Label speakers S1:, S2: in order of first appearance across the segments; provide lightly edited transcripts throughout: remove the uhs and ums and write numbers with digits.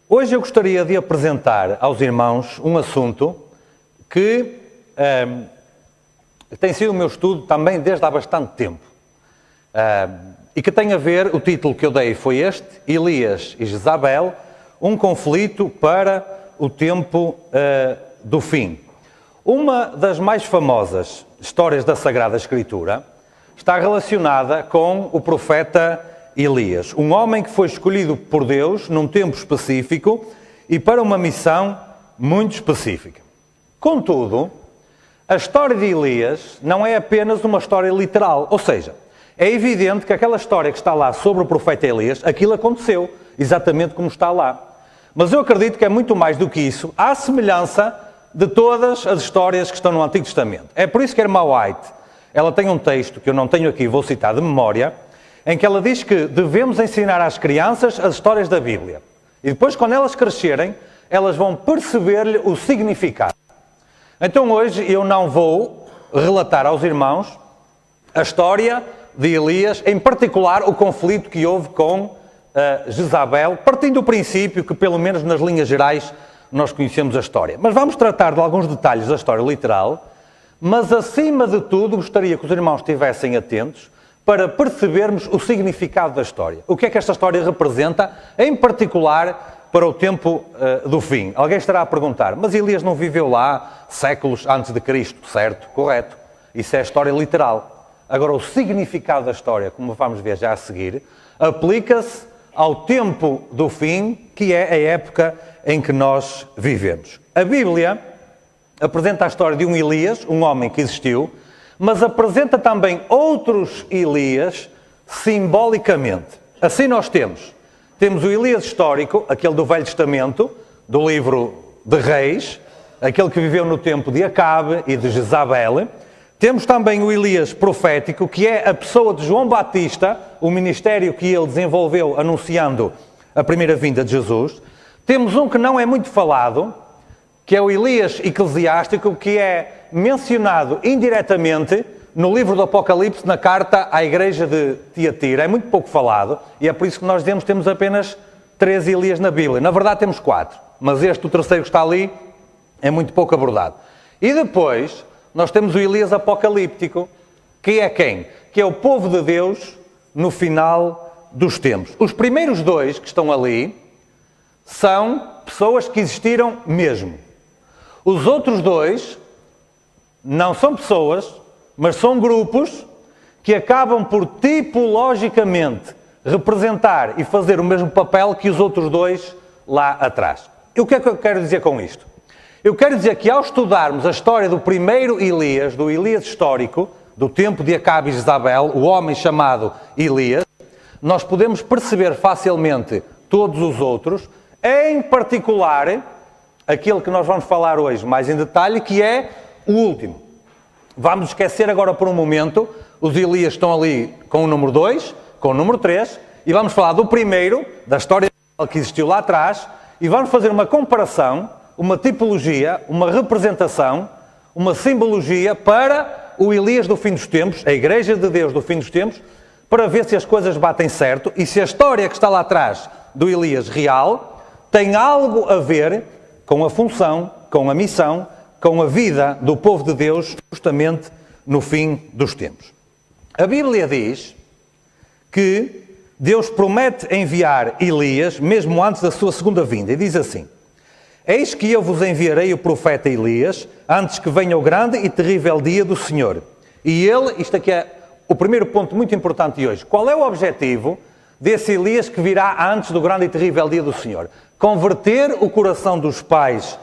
S1: Hoje eu gostaria de apresentar aos irmãos um assunto que tem sido o meu estudo também desde há bastante tempo. E que tem a ver, o título que eu dei foi este, Elias e Jezabel, um conflito para o tempo do fim. Uma das mais famosas histórias da Sagrada Escritura está relacionada com o profeta Elias, um homem que foi escolhido por Deus num tempo específico e para uma missão muito específica. Contudo, a história de Elias não é apenas uma história literal, ou seja, é evidente que aquela história que está lá sobre o profeta Elias, aquilo aconteceu, exatamente como está lá. Mas eu acredito que é muito mais do que isso, à semelhança de todas as histórias que estão no Antigo Testamento. É por isso que a irmã White, ela tem um texto que eu não tenho aqui, vou citar de memória, em que ela diz que devemos ensinar às crianças as histórias da Bíblia. E depois, quando elas crescerem, elas vão perceber-lhe o significado. Então hoje eu não vou relatar aos irmãos a história de Elias, em particular o conflito que houve com Jezabel, partindo do princípio que, pelo menos nas linhas gerais, nós conhecemos a história. Mas vamos tratar de alguns detalhes da história literal, mas acima de tudo gostaria que os irmãos estivessem atentos para percebermos o significado da história. O que é que esta história representa, em particular para o tempo do fim. Alguém estará a perguntar, mas Elias não viveu lá séculos antes de Cristo, certo? Correto. Isso é a história literal. Agora, o significado da história, como vamos ver já a seguir, aplica-se ao tempo do fim, que é a época em que nós vivemos. A Bíblia apresenta a história de um Elias, um homem que existiu, mas apresenta também outros Elias simbolicamente. Assim nós temos o Elias histórico, aquele do Velho Testamento, do livro de Reis, aquele que viveu no tempo de Acabe e de Jezabel. Temos também o Elias profético, que é a pessoa de João Batista, o ministério que ele desenvolveu anunciando a primeira vinda de Jesus. Temos um que não é muito falado, que é o Elias eclesiástico, que é mencionado indiretamente no livro do Apocalipse, na carta à igreja de Tiatira. É muito pouco falado, e é por isso que nós temos apenas 3 Elias na Bíblia. Na verdade temos 4, mas o terceiro que está ali, é muito pouco abordado. E depois nós temos o Elias apocalíptico, que é quem? Que é o povo de Deus no final dos tempos. Os primeiros 2 que estão ali são pessoas que existiram mesmo. Os outros 2 não são pessoas, mas são grupos que acabam por tipologicamente representar e fazer o mesmo papel que os outros 2 lá atrás. E o que é que eu quero dizer com isto? Eu quero dizer que ao estudarmos a história do primeiro Elias, do Elias histórico, do tempo de Acabe e Jezabel, o homem chamado Elias, nós podemos perceber facilmente todos os outros, em particular aquele que nós vamos falar hoje mais em detalhe, que é o último. Vamos esquecer agora por um momento, os Elias estão ali com o número 2, com o número 3, e vamos falar do primeiro, da história que existiu lá atrás, e vamos fazer uma comparação, uma tipologia, uma representação, uma simbologia para o Elias do fim dos tempos, a Igreja de Deus do fim dos tempos, para ver se as coisas batem certo e se a história que está lá atrás do Elias real tem algo a ver com a função, com a missão, com a vida do povo de Deus, justamente no fim dos tempos. A Bíblia diz que Deus promete enviar Elias, mesmo antes da sua segunda vinda, e diz assim: eis que eu vos enviarei o profeta Elias, antes que venha o grande e terrível dia do Senhor. E ele, isto aqui é o primeiro ponto muito importante de hoje, qual é o objetivo desse Elias que virá antes do grande e terrível dia do Senhor? Converter o coração dos pais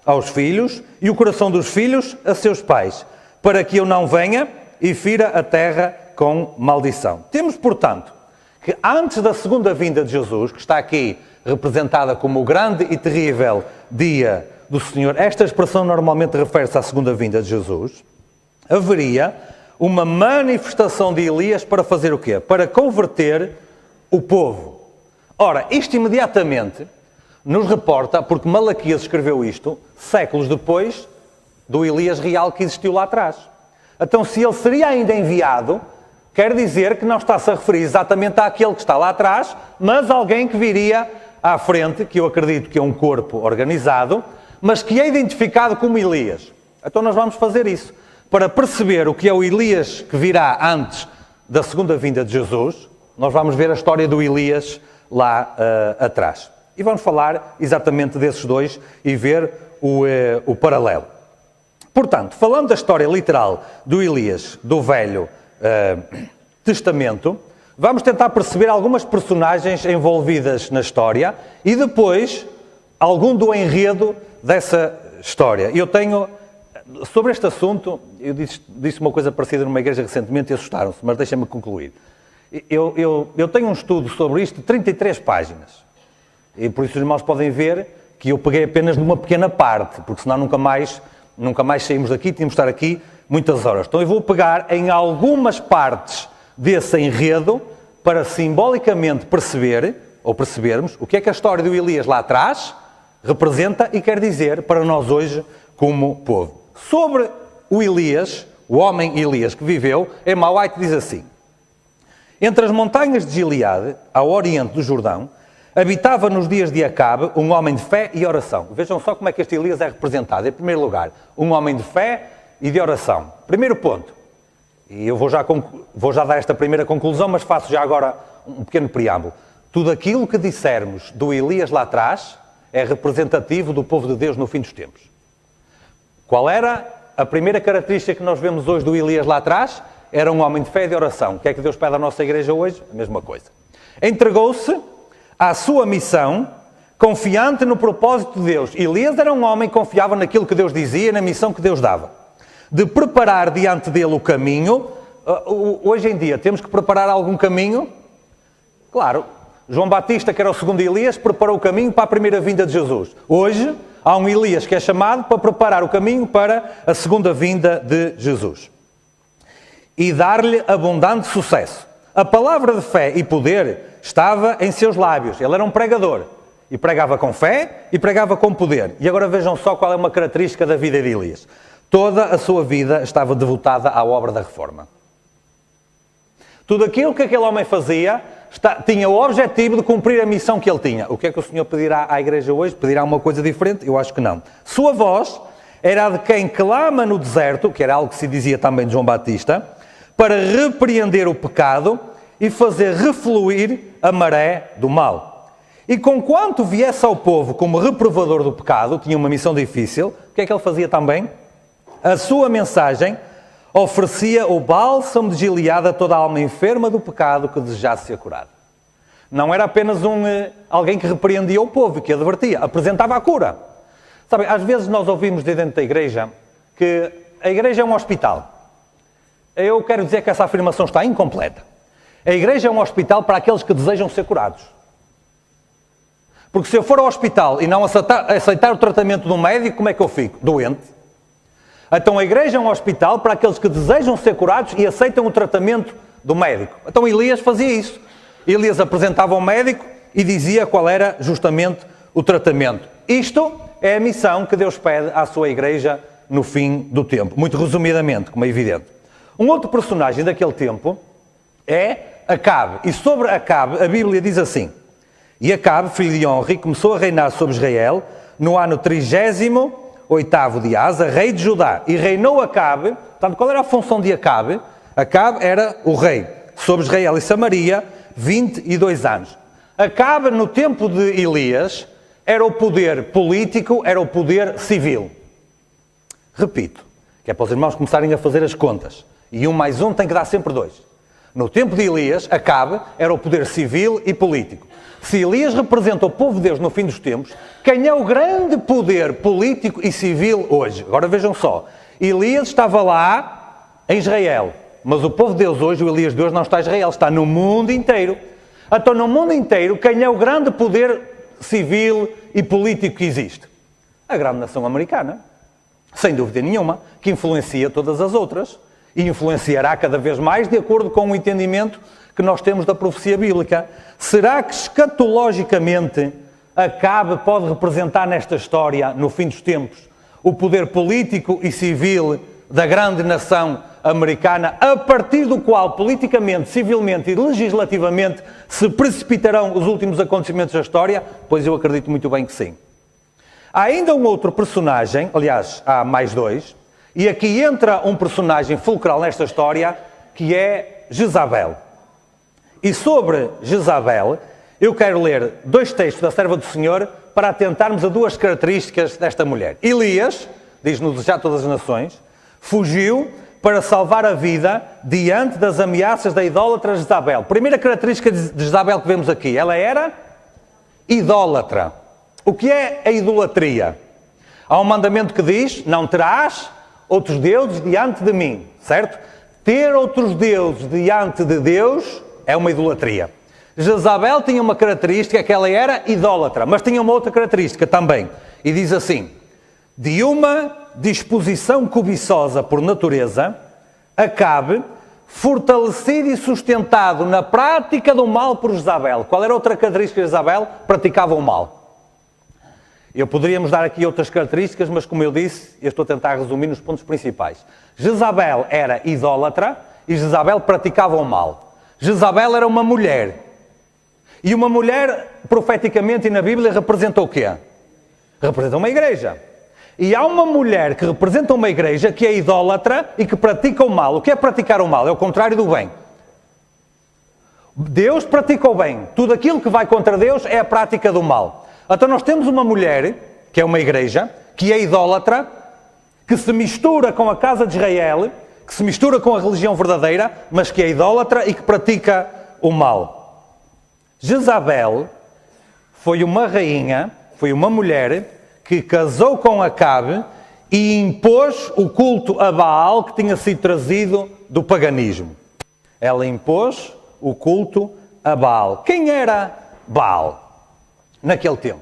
S1: aos filhos e o coração dos filhos a seus pais, para que eu não venha e fira a terra com maldição. Temos, portanto, que antes da segunda vinda de Jesus, que está aqui representada como o grande e terrível dia do Senhor, esta expressão normalmente refere-se à segunda vinda de Jesus, haveria uma manifestação de Elias para fazer o quê? Para converter o povo. Ora, isto imediatamente nos reporta, porque Malaquias escreveu isto séculos depois do Elias real que existiu lá atrás. Então, se ele seria ainda enviado, quer dizer que não está-se a referir exatamente àquele que está lá atrás, mas alguém que viria à frente, que eu acredito que é um corpo organizado, mas que é identificado como Elias. Então nós vamos fazer isso, para perceber o que é o Elias que virá antes da segunda vinda de Jesus. Nós vamos ver a história do Elias lá atrás. E vamos falar exatamente desses dois e ver o paralelo. Portanto, falando da história literal do Elias do Velho Testamento, vamos tentar perceber algumas personagens envolvidas na história e depois algum do enredo dessa história. Eu tenho, sobre este assunto, eu disse uma coisa parecida numa igreja recentemente e assustaram-se, mas deixem-me concluir. Eu tenho um estudo sobre isto de 33 páginas. E por isso os irmãos podem ver que eu peguei apenas numa pequena parte, porque senão nunca mais saímos daqui, tínhamos de estar aqui muitas horas. Então eu vou pegar em algumas partes desse enredo para simbolicamente percebermos o que é que a história do Elias lá atrás representa e quer dizer para nós hoje como povo. Sobre o Elias, o homem Elias que viveu, Ellen White diz assim: entre as montanhas de Gileade, ao oriente do Jordão, habitava nos dias de Acabe um homem de fé e oração. Vejam só como é que este Elias é representado. Em primeiro lugar, um homem de fé e de oração. Primeiro ponto, e eu vou já dar esta primeira conclusão, mas faço já agora um pequeno preâmbulo. Tudo aquilo que dissermos do Elias lá atrás é representativo do povo de Deus no fim dos tempos. Qual era a primeira característica que nós vemos hoje do Elias lá atrás? Era um homem de fé e de oração. O que é que Deus pede à nossa igreja hoje? A mesma coisa. Entregou-se à sua missão, confiante no propósito de Deus. Elias era um homem que confiava naquilo que Deus dizia, na missão que Deus dava. De preparar diante dele o caminho. Hoje em dia, temos que preparar algum caminho? Claro. João Batista, que era o segundo Elias, preparou o caminho para a primeira vinda de Jesus. Hoje, há um Elias que é chamado para preparar o caminho para a segunda vinda de Jesus. E dar-lhe abundante sucesso. A palavra de fé e poder estava em seus lábios. Ele era um pregador. E pregava com fé e pregava com poder. E agora vejam só qual é uma característica da vida de Elias. Toda a sua vida estava devotada à obra da reforma. Tudo aquilo que aquele homem fazia tinha o objetivo de cumprir a missão que ele tinha. O que é que o Senhor pedirá à igreja hoje? Pedirá uma coisa diferente? Eu acho que não. Sua voz era a de quem clama no deserto, que era algo que se dizia também de João Batista, para repreender o pecado e fazer refluir a maré do mal. E conquanto viesse ao povo como reprovador do pecado, tinha uma missão difícil, o que é que ele fazia também? A sua mensagem oferecia o bálsamo de Gileade a toda a alma enferma do pecado que desejasse ser curada. Não era apenas alguém que repreendia o povo e que advertia, apresentava a cura. Sabem, às vezes nós ouvimos de dentro da igreja que a igreja é um hospital. Eu quero dizer que essa afirmação está incompleta. A igreja é um hospital para aqueles que desejam ser curados. Porque se eu for ao hospital e não aceitar o tratamento de um médico, como é que eu fico? Doente. Então a igreja é um hospital para aqueles que desejam ser curados e aceitam o tratamento do médico. Então Elias fazia isso. Elias apresentava ao médico e dizia qual era justamente o tratamento. Isto é a missão que Deus pede à sua igreja no fim do tempo. Muito resumidamente, como é evidente. Um outro personagem daquele tempo é Acabe. E sobre Acabe, a Bíblia diz assim: e Acabe, filho de Onri, começou a reinar sobre Israel no ano 38º de Asa, rei de Judá. E reinou Acabe. Portanto, qual era a função de Acabe? Acabe era o rei sobre Israel e Samaria 22 anos. Acabe, no tempo de Elias, era o poder político, era o poder civil. Repito, que é para os irmãos começarem a fazer as contas. E 1 mais 1 tem que dar sempre 2. No tempo de Elias, Acabe era o poder civil e político. Se Elias representa o povo de Deus no fim dos tempos, quem é o grande poder político e civil hoje? Agora vejam só. Elias estava lá em Israel, mas o povo de Deus hoje, o Elias de hoje, não está em Israel, está no mundo inteiro. Então, no mundo inteiro, quem é o grande poder civil e político que existe? A grande nação americana, sem dúvida nenhuma, que influencia todas as outras. E influenciará cada vez mais de acordo com o entendimento que nós temos da profecia bíblica. Será que escatologicamente Acabe pode representar nesta história, no fim dos tempos, o poder político e civil da grande nação americana, a partir do qual politicamente, civilmente e legislativamente se precipitarão os últimos acontecimentos da história? Pois eu acredito muito bem que sim. Há ainda um outro personagem, aliás, há mais dois, e aqui entra um personagem fulcral nesta história, que é Jezabel. E sobre Jezabel, eu quero ler dois textos da serva do Senhor para atentarmos a duas características desta mulher. Elias, diz-nos já todas as nações, fugiu para salvar a vida diante das ameaças da idólatra Jezabel. Primeira característica de Jezabel que vemos aqui, ela era idólatra. O que é a idolatria? Há um mandamento que diz, não terás outros deuses diante de mim, certo? Ter outros deuses diante de Deus é uma idolatria. Jezabel tinha uma característica, que ela era idólatra, mas tinha uma outra característica também. E diz assim, de uma disposição cobiçosa por natureza, Acabe, fortalecido e sustentado na prática do mal por Jezabel. Qual era a outra característica de Jezabel? Praticava o mal. Poderíamos dar aqui outras características, mas como eu disse, eu estou a tentar resumir nos pontos principais. Jezabel era idólatra e Jezabel praticava o mal. Jezabel era uma mulher. E uma mulher, profeticamente e na Bíblia, representa o quê? Representa uma igreja. E há uma mulher que representa uma igreja que é idólatra e que pratica o mal. O que é praticar o mal? É o contrário do bem. Deus pratica o bem. Tudo aquilo que vai contra Deus é a prática do mal. Então nós temos uma mulher, que é uma igreja, que é idólatra, que se mistura com a casa de Israel, que se mistura com a religião verdadeira, mas que é idólatra e que pratica o mal. Jezabel foi uma rainha, foi uma mulher que casou com Acabe e impôs o culto a Baal que tinha sido trazido do paganismo. Ela impôs o culto a Baal. Quem era Baal naquele tempo?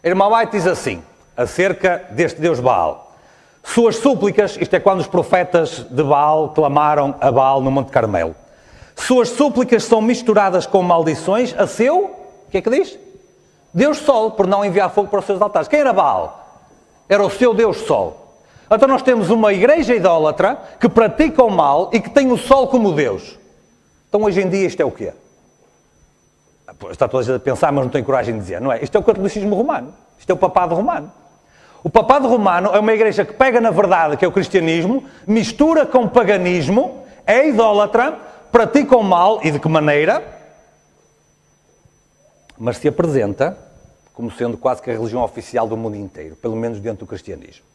S1: A irmã White diz assim, acerca deste Deus Baal. Suas súplicas, isto é quando os profetas de Baal clamaram a Baal no Monte Carmelo. Suas súplicas são misturadas com maldições a seu, o que é que diz? Deus Sol, por não enviar fogo para os seus altares. Quem era Baal? Era o seu Deus Sol. Então nós temos uma igreja idólatra que pratica o mal e que tem o Sol como Deus. Então hoje em dia isto é o quê? Está toda a gente a pensar, mas não tem coragem de dizer, não é? Isto é o catolicismo romano. Isto é o papado romano. O papado romano é uma igreja que pega na verdade, que é o cristianismo, mistura com o paganismo, é idólatra, pratica o mal, e de que maneira? Mas se apresenta como sendo quase que a religião oficial do mundo inteiro, pelo menos dentro do cristianismo.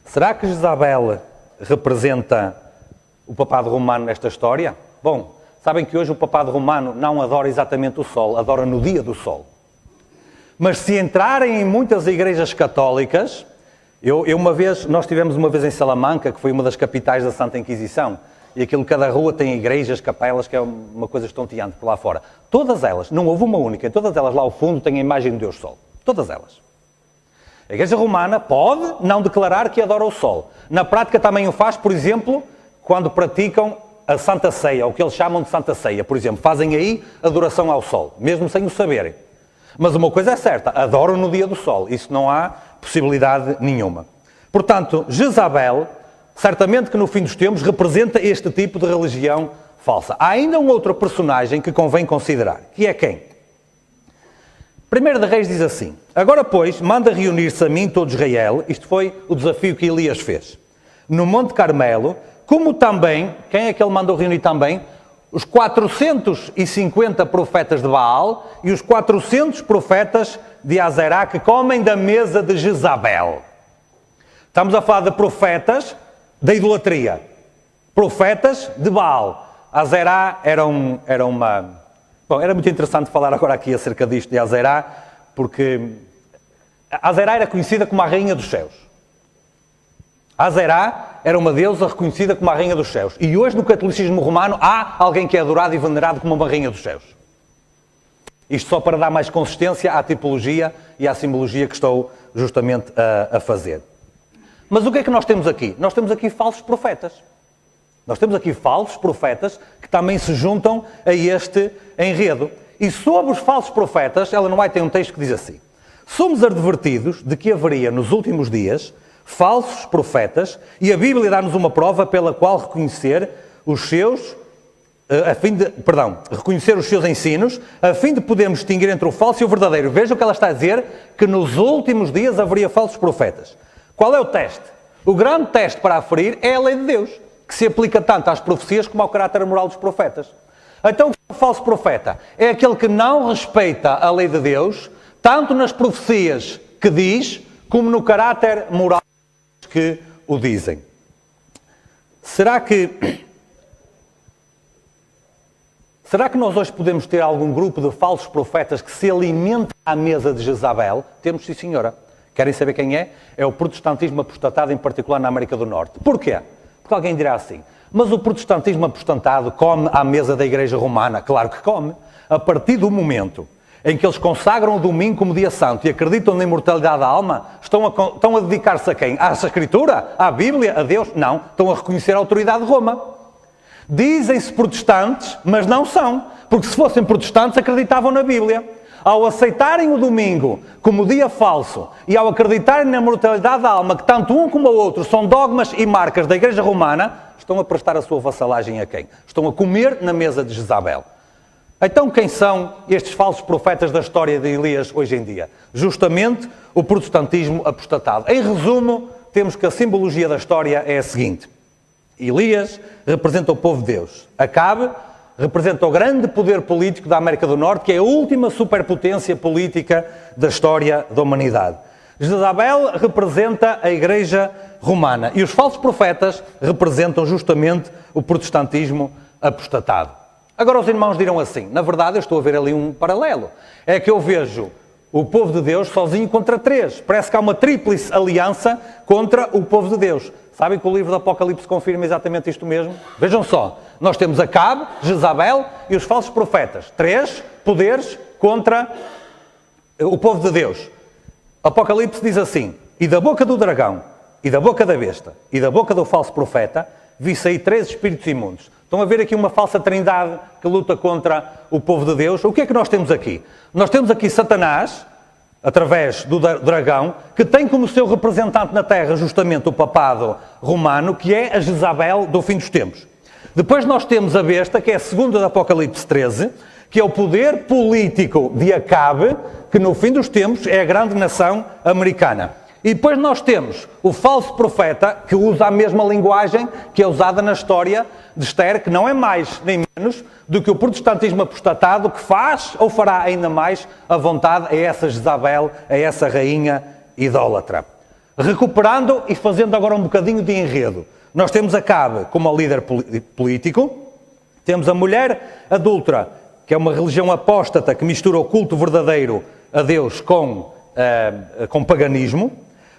S1: Será que Jezabel representa o papado romano nesta história? Bom, sabem que hoje o papado romano não adora exatamente o sol, adora no dia do sol. Mas se entrarem em muitas igrejas católicas, nós estivemos uma vez em Salamanca, que foi uma das capitais da Santa Inquisição, e aquilo, cada rua tem igrejas, capelas, que é uma coisa estonteante por lá fora. Todas elas, não houve uma única, todas elas lá ao fundo têm a imagem do Deus Sol. Todas elas. A Igreja Romana pode não declarar que adora o Sol. Na prática também o faz, por exemplo, quando praticam a Santa Ceia, o que eles chamam de Santa Ceia. Por exemplo, fazem aí adoração ao Sol, mesmo sem o saberem. Mas uma coisa é certa, adoram no dia do Sol. Isso não há possibilidade nenhuma. Portanto, Jezabel, certamente que no fim dos tempos, representa este tipo de religião falsa. Há ainda um outro personagem que convém considerar, que é quem? 1 de Reis diz assim, agora pois, manda reunir-se a mim todo Israel, isto foi o desafio que Elias fez, no Monte Carmelo, como também, quem é que ele mandou reunir também? Os 450 profetas de Baal e os 400 profetas de Azerá que comem da mesa de Jezabel. Estamos a falar de profetas da idolatria. Profetas de Baal. Azerá era uma... Bom, era muito interessante falar agora aqui acerca disto de Azerá, porque Azerá era conhecida como a Rainha dos Céus. Azerá era uma deusa reconhecida como a Rainha dos Céus. E hoje no catolicismo romano há alguém que é adorado e venerado como uma Rainha dos Céus. Isto só para dar mais consistência à tipologia e à simbologia que estou justamente a fazer. Mas o que é que nós temos aqui? Nós temos aqui falsos profetas. Nós temos aqui falsos profetas que também se juntam a este enredo. E sobre os falsos profetas, Ellen White tem um texto que diz assim: somos advertidos de que haveria nos últimos dias falsos profetas, e a Bíblia dá-nos uma prova pela qual reconhecer os seus ensinos, a fim de podermos distinguir entre o falso e o verdadeiro. Veja o que ela está a dizer, que nos últimos dias haveria falsos profetas. Qual é o teste? O grande teste para aferir é a lei de Deus, que se aplica tanto às profecias como ao caráter moral dos profetas. Então, o falso profeta é aquele que não respeita a lei de Deus, tanto nas profecias que diz, como no caráter moral que o dizem. Será que nós hoje podemos ter algum grupo de falsos profetas que se alimenta à mesa de Jezabel? Temos, sim, senhora. Querem saber quem é? É o protestantismo apostatado, em particular na América do Norte. Porquê? Porque alguém dirá assim, mas o protestantismo apostatado come à mesa da Igreja Romana? Claro que come. A partir do momento em que eles consagram o domingo como dia santo e acreditam na imortalidade da alma, estão a dedicar-se a quem? À Escritura? À Bíblia? A Deus? Não. Estão a reconhecer a autoridade de Roma. Dizem-se protestantes, mas não são. Porque se fossem protestantes, acreditavam na Bíblia. Ao aceitarem o domingo como dia falso e ao acreditarem na mortalidade da alma, que tanto um como o outro são dogmas e marcas da Igreja Romana, estão a prestar a sua vassalagem a quem? Estão a comer na mesa de Jezabel. Então quem são estes falsos profetas da história de Elias hoje em dia? Justamente o protestantismo apostatado. Em resumo, temos que a simbologia da história é a seguinte. Elias representa o povo de Deus. Acabe representa o grande poder político da América do Norte, que é a última superpotência política da história da humanidade. Jezabel representa a Igreja Romana e os falsos profetas representam justamente o protestantismo apostatado. Agora os irmãos dirão assim, na verdade eu estou a ver ali um paralelo. É que eu vejo o povo de Deus sozinho contra três. Parece que há uma tríplice aliança contra o povo de Deus. Sabem que o livro do Apocalipse confirma exatamente isto mesmo? Vejam só, nós temos Acabe, Jezabel e os falsos profetas. Três poderes contra o povo de Deus. Apocalipse diz assim, e da boca do dragão, e da boca da besta, e da boca do falso profeta, vi sair 3 espíritos imundos. Estão a ver aqui uma falsa trindade que luta contra o povo de Deus. O que é que nós temos aqui? Nós temos aqui Satanás, através do dragão, que tem como seu representante na Terra justamente o papado romano, que é a Jezabel do fim dos tempos. Depois nós temos a besta, que é a segunda do Apocalipse 13, que é o poder político de Acabe, que no fim dos tempos é a grande nação americana. E depois nós temos o falso profeta, que usa a mesma linguagem que é usada na história de Esther, que não é mais nem menos do que o protestantismo apostatado, que faz ou fará ainda mais a vontade a essa Jezabel, a essa rainha idólatra. Recuperando e fazendo agora um bocadinho de enredo. Nós temos Acabe como líder político, temos a mulher adúltera, que é uma religião apóstata que mistura o culto verdadeiro a Deus com paganismo.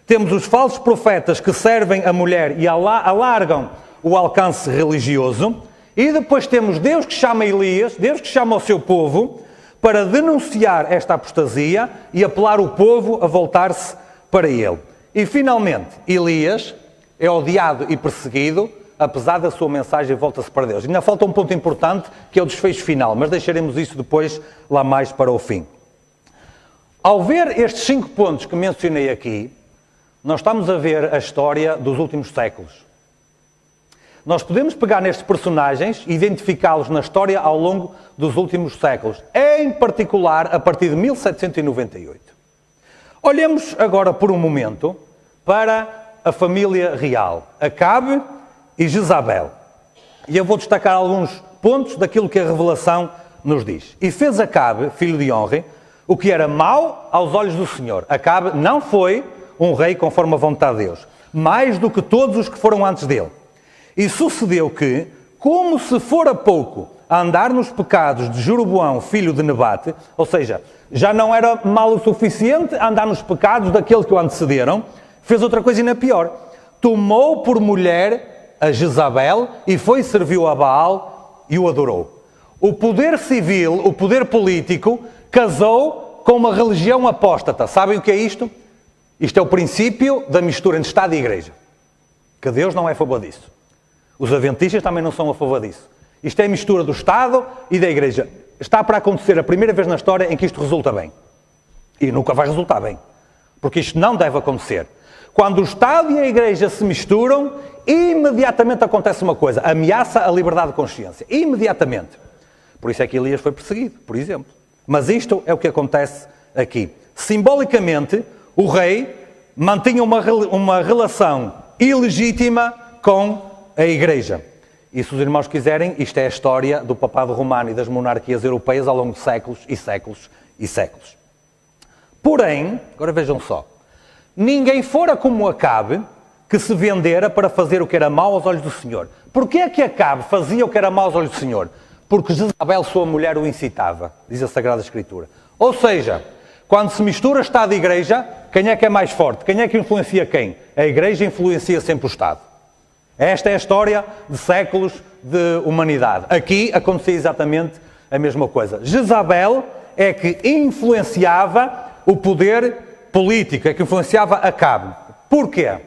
S1: Temos os falsos profetas que servem a mulher e alargam o alcance religioso. E depois temos Deus que chama Elias, Deus que chama o seu povo para denunciar esta apostasia e apelar o povo a voltar-se para ele. E finalmente, Elias é odiado e perseguido, apesar da sua mensagem volta-se para Deus. Ainda falta um ponto importante que é o desfecho final, mas deixaremos isso depois lá mais para o fim. Ao ver estes 5 pontos que mencionei aqui, nós estamos a ver a história dos últimos séculos. Nós podemos pegar nestes personagens e identificá-los na história ao longo dos últimos séculos, em particular a partir de 1798. Olhemos agora por um momento para a família real, Acabe e Jezabel. E eu vou destacar alguns pontos daquilo que a revelação nos diz. E fez Acabe, filho de Onre, o que era mau aos olhos do Senhor. Acabe não foi um rei conforme a vontade de Deus, mais do que todos os que foram antes dele. E sucedeu que, como se fora pouco a andar nos pecados de Jeroboão, filho de Nebate, ou seja, já não era mal o suficiente andar nos pecados daqueles que o antecederam, fez outra coisa ainda pior. Tomou por mulher a Jezabel e foi e serviu a Baal e o adorou. O poder civil, o poder político, casou com uma religião apóstata. Sabem o que é isto? Isto é o princípio da mistura entre Estado e Igreja. Que Deus não é a favor disso. Os adventistas também não são a favor disso. Isto é a mistura do Estado e da Igreja. Está para acontecer a primeira vez na história em que isto resulta bem. E nunca vai resultar bem. Porque isto não deve acontecer. Quando o Estado e a Igreja se misturam, imediatamente acontece uma coisa, ameaça a liberdade de consciência. Imediatamente. Por isso é que Elias foi perseguido, por exemplo. Mas isto é o que acontece aqui. Simbolicamente, o rei mantinha uma relação ilegítima com a Igreja. E se os irmãos quiserem, isto é a história do papado romano e das monarquias europeias ao longo de séculos e séculos e séculos. Porém, agora vejam só, ninguém fora como Acabe que se vendera para fazer o que era mau aos olhos do Senhor. Porquê é que Acabe fazia o que era mau aos olhos do Senhor? Porque Jezabel, sua mulher, o incitava, diz a Sagrada Escritura. Ou seja, quando se mistura Estado e Igreja, quem é que é mais forte? Quem é que influencia quem? A Igreja influencia sempre o Estado. Esta é a história de séculos de humanidade. Aqui acontecia exatamente a mesma coisa. Jezabel é que influenciava o poder político, é que influenciava Acabe. Porquê?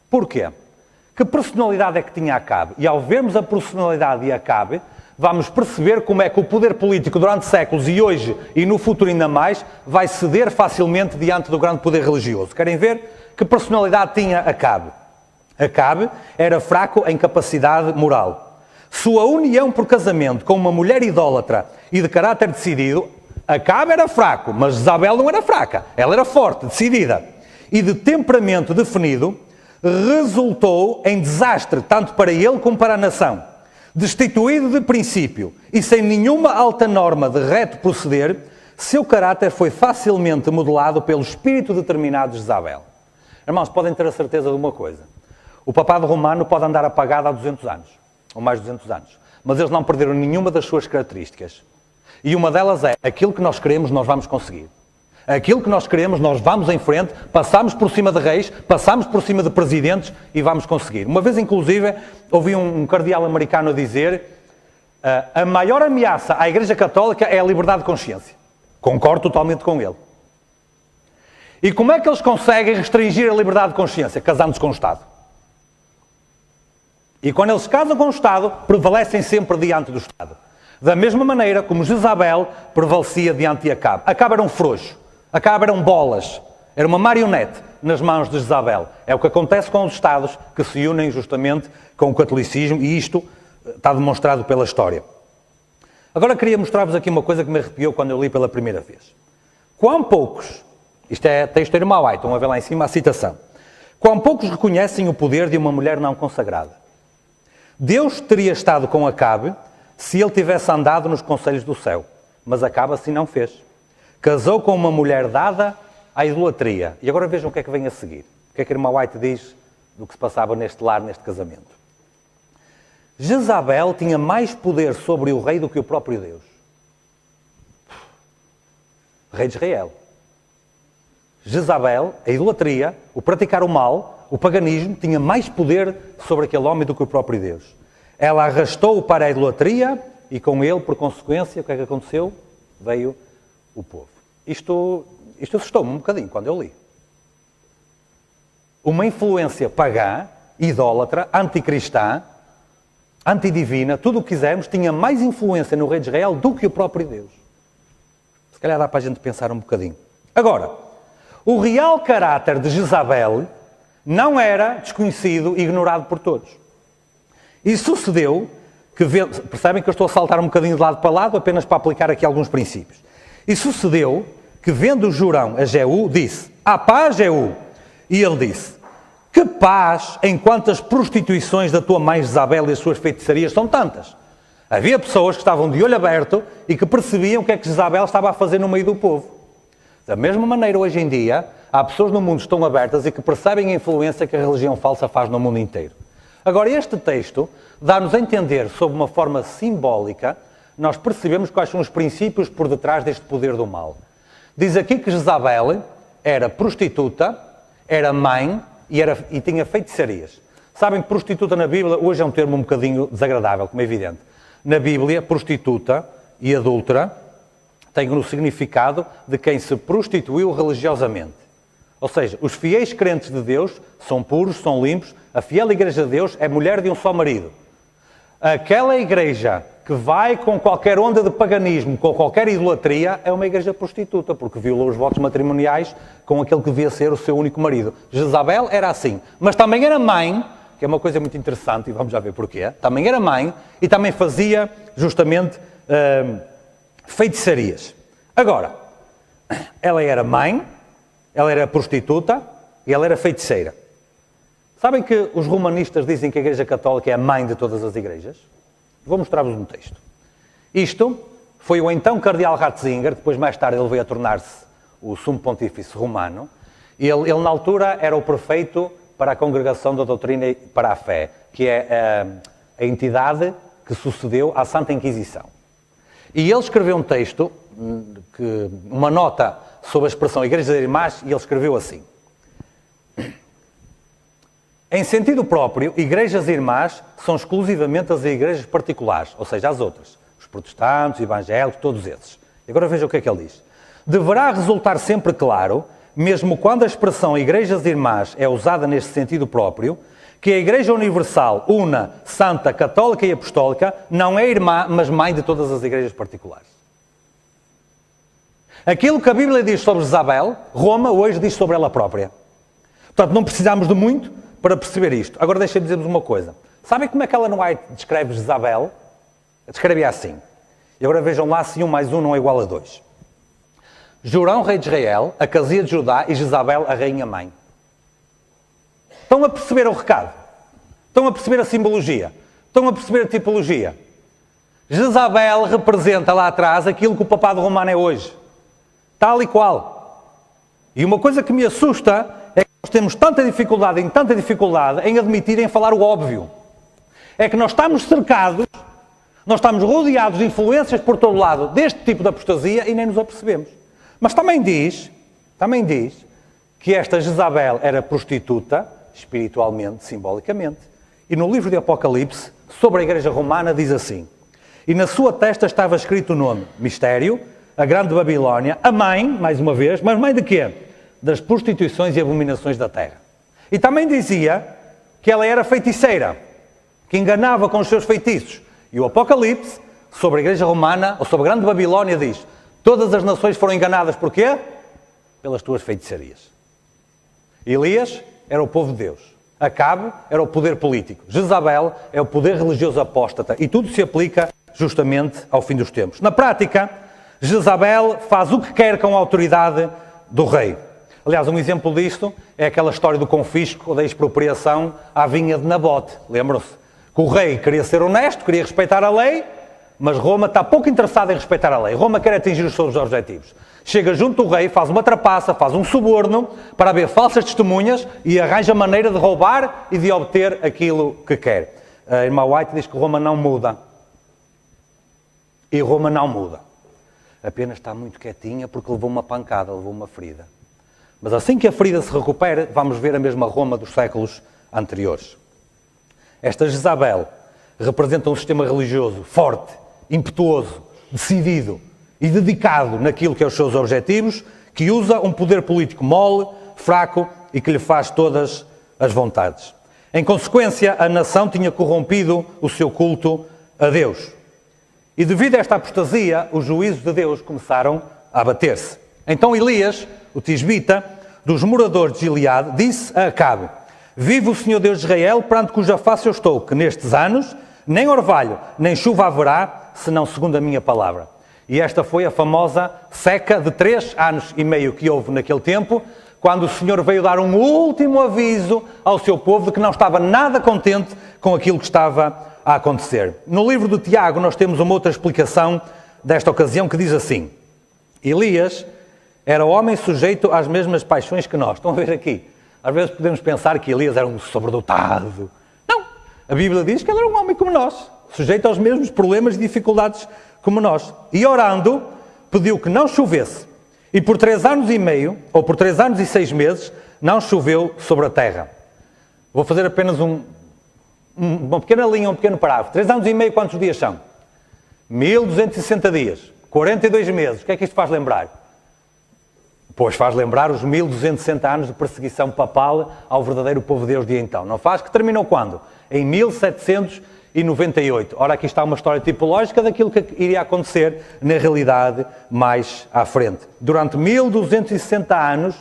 S1: Porquê? Que personalidade é que tinha Acabe? E ao vermos a personalidade de Acabe, vamos perceber como é que o poder político durante séculos e hoje e no futuro ainda mais vai ceder facilmente diante do grande poder religioso. Querem ver que personalidade tinha Acabe? Acabe era fraco em capacidade moral. Sua união por casamento com uma mulher idólatra e de caráter decidido, Acabe era fraco, mas Jezabel não era fraca. Ela era forte, decidida. E de temperamento definido, resultou em desastre tanto para ele como para a nação. Destituído de princípio e sem nenhuma alta norma de reto proceder, seu caráter foi facilmente modelado pelo espírito determinado de Jezabel. Irmãos, podem ter a certeza de uma coisa. O papado romano pode andar apagado há 200 anos, ou mais de 200 anos, mas eles não perderam nenhuma das suas características. E uma delas é, aquilo que nós queremos, nós vamos conseguir. Aquilo que nós queremos, nós vamos em frente, passamos por cima de reis, passamos por cima de presidentes e vamos conseguir. Uma vez, inclusive, ouvi um cardeal americano dizer a maior ameaça à Igreja Católica é a liberdade de consciência. Concordo totalmente com ele. E como é que eles conseguem restringir a liberdade de consciência? Casando-se com o Estado. E quando eles casam com o Estado, prevalecem sempre diante do Estado. Da mesma maneira como Jezabel prevalecia diante de Acabe. Acabe era um frouxo. Acabe eram bolas. Era uma marionete nas mãos de Jezabel. É o que acontece com os Estados que se unem justamente com o catolicismo e isto está demonstrado pela história. Agora queria mostrar-vos aqui uma coisa que me arrepiou quando eu li pela primeira vez. Quão poucos, isto é texto de Irmão White, estão a ver lá em cima a citação. Quão poucos reconhecem o poder de uma mulher não consagrada. Deus teria estado com Acabe se ele tivesse andado nos conselhos do céu. Mas Acabe assim não fez. Casou com uma mulher dada à idolatria. E agora vejam o que é que vem a seguir. O que é que Irmão White diz do que se passava neste lar, neste casamento. Jezabel tinha mais poder sobre o rei do que o próprio Deus. Rei de Israel. Jezabel, a idolatria, o praticar o mal, o paganismo, tinha mais poder sobre aquele homem do que o próprio Deus. Ela arrastou-o para a idolatria e com ele, por consequência, o que é que aconteceu? Veio o povo. Isto assustou-me um bocadinho quando eu li. Uma influência pagã, idólatra, anticristã, antidivina, tudo o que quisermos, tinha mais influência no rei de Israel do que o próprio Deus. Se calhar dá para a gente pensar um bocadinho. Agora, o real caráter de Jezabel não era desconhecido e ignorado por todos. E sucedeu que, percebem que eu estou a saltar um bocadinho de lado para lado, apenas para aplicar aqui alguns princípios. E sucedeu que, vendo Jurão a Jeú, disse, "Há paz, Jeú?" E ele disse, "Que paz, enquanto as prostituições da tua mãe Jezabel e as suas feitiçarias são tantas." Havia pessoas que estavam de olho aberto e que percebiam o que é que Jezabel estava a fazer no meio do povo. Da mesma maneira, hoje em dia, há pessoas no mundo que estão abertas e que percebem a influência que a religião falsa faz no mundo inteiro. Agora, este texto dá-nos a entender, sob uma forma simbólica, nós percebemos quais são os princípios por detrás deste poder do mal. Diz aqui que Jezabel era prostituta, era mãe e tinha feitiçarias. Sabem que prostituta na Bíblia, hoje é um termo um bocadinho desagradável, como é evidente. Na Bíblia, prostituta e adúltera têm o significado de quem se prostituiu religiosamente. Ou seja, os fiéis crentes de Deus são puros, são limpos. A fiel igreja de Deus é mulher de um só marido. Aquela igreja que vai com qualquer onda de paganismo, com qualquer idolatria, é uma igreja prostituta, porque violou os votos matrimoniais com aquele que devia ser o seu único marido. Jezabel era assim, mas também era mãe, que é uma coisa muito interessante, e vamos já ver porquê, também era mãe e também fazia justamente feitiçarias. Agora, ela era mãe, ela era prostituta e ela era feiticeira. Sabem que os romanistas dizem que a Igreja Católica é a mãe de todas as igrejas? Vou mostrar-vos um texto. Isto foi o então cardeal Ratzinger, depois mais tarde ele veio a tornar-se o sumo pontífice romano. Ele na altura era o prefeito para a Congregação da Doutrina e para a Fé, que é a entidade que sucedeu à Santa Inquisição. E ele escreveu um texto, uma nota sobre a expressão Igrejas Irmãs, e ele escreveu assim: em sentido próprio, igrejas irmãs são exclusivamente as igrejas particulares, ou seja, as outras, os protestantes, evangélicos, todos esses. E agora veja o que é que ele diz. Deverá resultar sempre claro, mesmo quando a expressão igrejas irmãs é usada neste sentido próprio, que a Igreja Universal, una, santa, católica e apostólica, não é irmã, mas mãe de todas as igrejas particulares. Aquilo que a Bíblia diz sobre Jezabel, Roma hoje diz sobre ela própria. Portanto, não precisamos de muito para perceber isto. Agora deixem-me dizer-vos uma coisa. Sabem como é que ela no White descreve Jezabel? Descreve assim. E agora vejam lá se 1 mais 1 não é igual a 2. Jorão, rei de Israel, a Casia de Judá e Jezabel, a rainha-mãe. Estão a perceber o recado? Estão a perceber a simbologia? Estão a perceber a tipologia? Jezabel representa lá atrás aquilo que o papado romano é hoje. Tal e qual. E uma coisa que me assusta é que nós temos tanta dificuldade em admitir, em falar o óbvio. É que nós estamos cercados, nós estamos rodeados de influências por todo lado deste tipo de apostasia e nem nos apercebemos. Mas também diz que esta Jezabel era prostituta, espiritualmente, simbolicamente. E no livro de Apocalipse, sobre a Igreja Romana, diz assim: e na sua testa estava escrito o nome, Mistério, a Grande Babilónia, a mãe, mais uma vez, mas mãe de quê? Das prostituições e abominações da terra. E também dizia que ela era feiticeira, que enganava com os seus feitiços. E o Apocalipse, sobre a Igreja Romana, ou sobre a Grande Babilónia, diz: todas as nações foram enganadas por quê? Pelas tuas feitiçarias. Elias era o povo de Deus. Acabe era o poder político. Jezabel é o poder religioso apóstata. E tudo se aplica justamente ao fim dos tempos. Na prática, Jezabel faz o que quer com a autoridade do rei. Aliás, um exemplo disto é aquela história do confisco ou da expropriação à vinha de Nabote. Lembram-se? Que o rei queria ser honesto, queria respeitar a lei, mas Roma está pouco interessada em respeitar a lei. Roma quer atingir os seus objetivos. Chega junto do rei, faz uma trapaça, faz um suborno para haver falsas testemunhas e arranja maneira de roubar e de obter aquilo que quer. A irmã White diz que Roma não muda. E Roma não muda. Apenas está muito quietinha porque levou uma pancada, levou uma ferida. Mas assim que a ferida se recupere, vamos ver a mesma Roma dos séculos anteriores. Esta Jezabel representa um sistema religioso forte, impetuoso, decidido e dedicado naquilo que é os seus objetivos, que usa um poder político mole, fraco e que lhe faz todas as vontades. Em consequência, a nação tinha corrompido o seu culto a Deus. E devido a esta apostasia, os juízos de Deus começaram a abater-se. Então Elias, o tisbita, dos moradores de Gileade, disse a Acabe: vive o Senhor Deus de Israel, perante cuja face eu estou, que nestes anos nem orvalho, nem chuva haverá, senão segundo a minha palavra. E esta foi a famosa seca de 3 anos e meio que houve naquele tempo, quando o Senhor veio dar um último aviso ao seu povo de que não estava nada contente com aquilo que estava a acontecer. No livro de Tiago nós temos uma outra explicação desta ocasião que diz assim: Elias era homem sujeito às mesmas paixões que nós. Estão a ver aqui? Às vezes podemos pensar que Elias era um sobredotado. Não! A Bíblia diz que ele era um homem como nós, sujeito aos mesmos problemas e dificuldades como nós. E orando, pediu que não chovesse. E por 3 anos e meio, ou por 3 anos e 6 meses, não choveu sobre a terra. Vou fazer apenas uma pequena linha, um pequeno parágrafo. 3 anos e meio, quantos dias são? 1260 dias. 42 meses. O que é que isto faz lembrar? Pois faz lembrar os 1260 anos de perseguição papal ao verdadeiro povo de Deus de então. Não faz? Que terminou quando? Em 1718. 1198. Ora, aqui está uma história tipológica daquilo que iria acontecer na realidade mais à frente. Durante 1260 anos,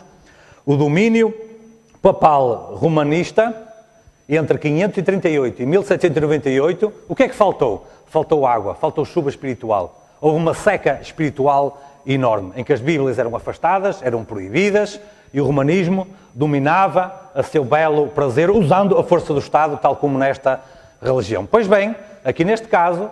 S1: o domínio papal romanista, entre 538 e 1798, o que é que faltou? Faltou água, faltou chuva espiritual. Houve uma seca espiritual enorme, em que as Bíblias eram afastadas, eram proibidas, e o romanismo dominava a seu belo prazer, usando a força do Estado, tal como nesta religião. Pois bem, aqui neste caso,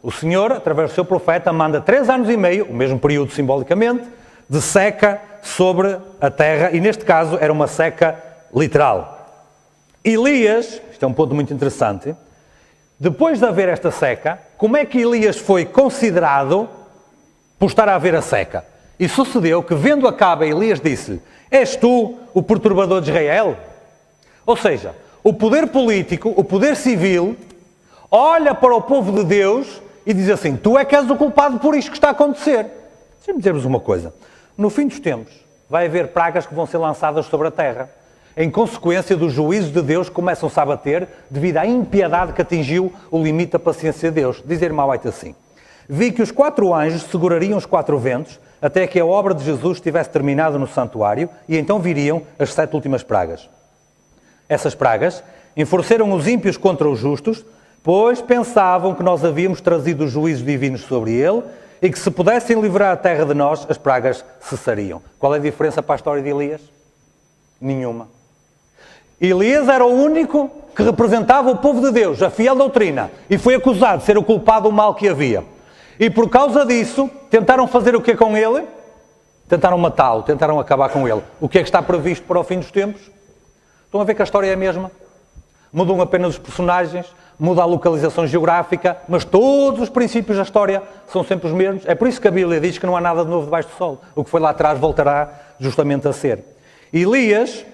S1: o Senhor, através do seu profeta, manda 3 anos e meio, o mesmo período simbolicamente, de seca sobre a terra, e neste caso era uma seca literal. Elias, isto é um ponto muito interessante, depois de haver esta seca, como é que Elias foi considerado por estar a haver a seca? E sucedeu que, vendo Acabe, Elias disse: és tu o perturbador de Israel? Ou seja, o poder político, o poder civil, olha para o povo de Deus e diz assim: tu é que és o culpado por isto que está a acontecer. Deixa-me dizer-vos uma coisa. No fim dos tempos, vai haver pragas que vão ser lançadas sobre a terra. Em consequência dos juízos de Deus que começam-se a abater devido à impiedade que atingiu o limite da paciência de Deus. Diz Irmão White assim: vi que os 4 anjos segurariam os 4 ventos até que a obra de Jesus estivesse terminada no santuário, e então viriam as 7 últimas pragas. Essas pragas enfureceram os ímpios contra os justos, pois pensavam que nós havíamos trazido os juízos divinos sobre ele e que se pudessem livrar a terra de nós, as pragas cessariam. Qual é a diferença para a história de Elias? Nenhuma. Elias era o único que representava o povo de Deus, a fiel doutrina, e foi acusado de ser o culpado do mal que havia. E por causa disso, tentaram fazer o que com ele? Tentaram matá-lo, tentaram acabar com ele. O que é que está previsto para o fim dos tempos? Estão a ver que a história é a mesma? Mudam apenas os personagens, muda a localização geográfica, mas todos os princípios da história são sempre os mesmos. É por isso que a Bíblia diz que não há nada de novo debaixo do sol. O que foi lá atrás voltará justamente a ser. Elias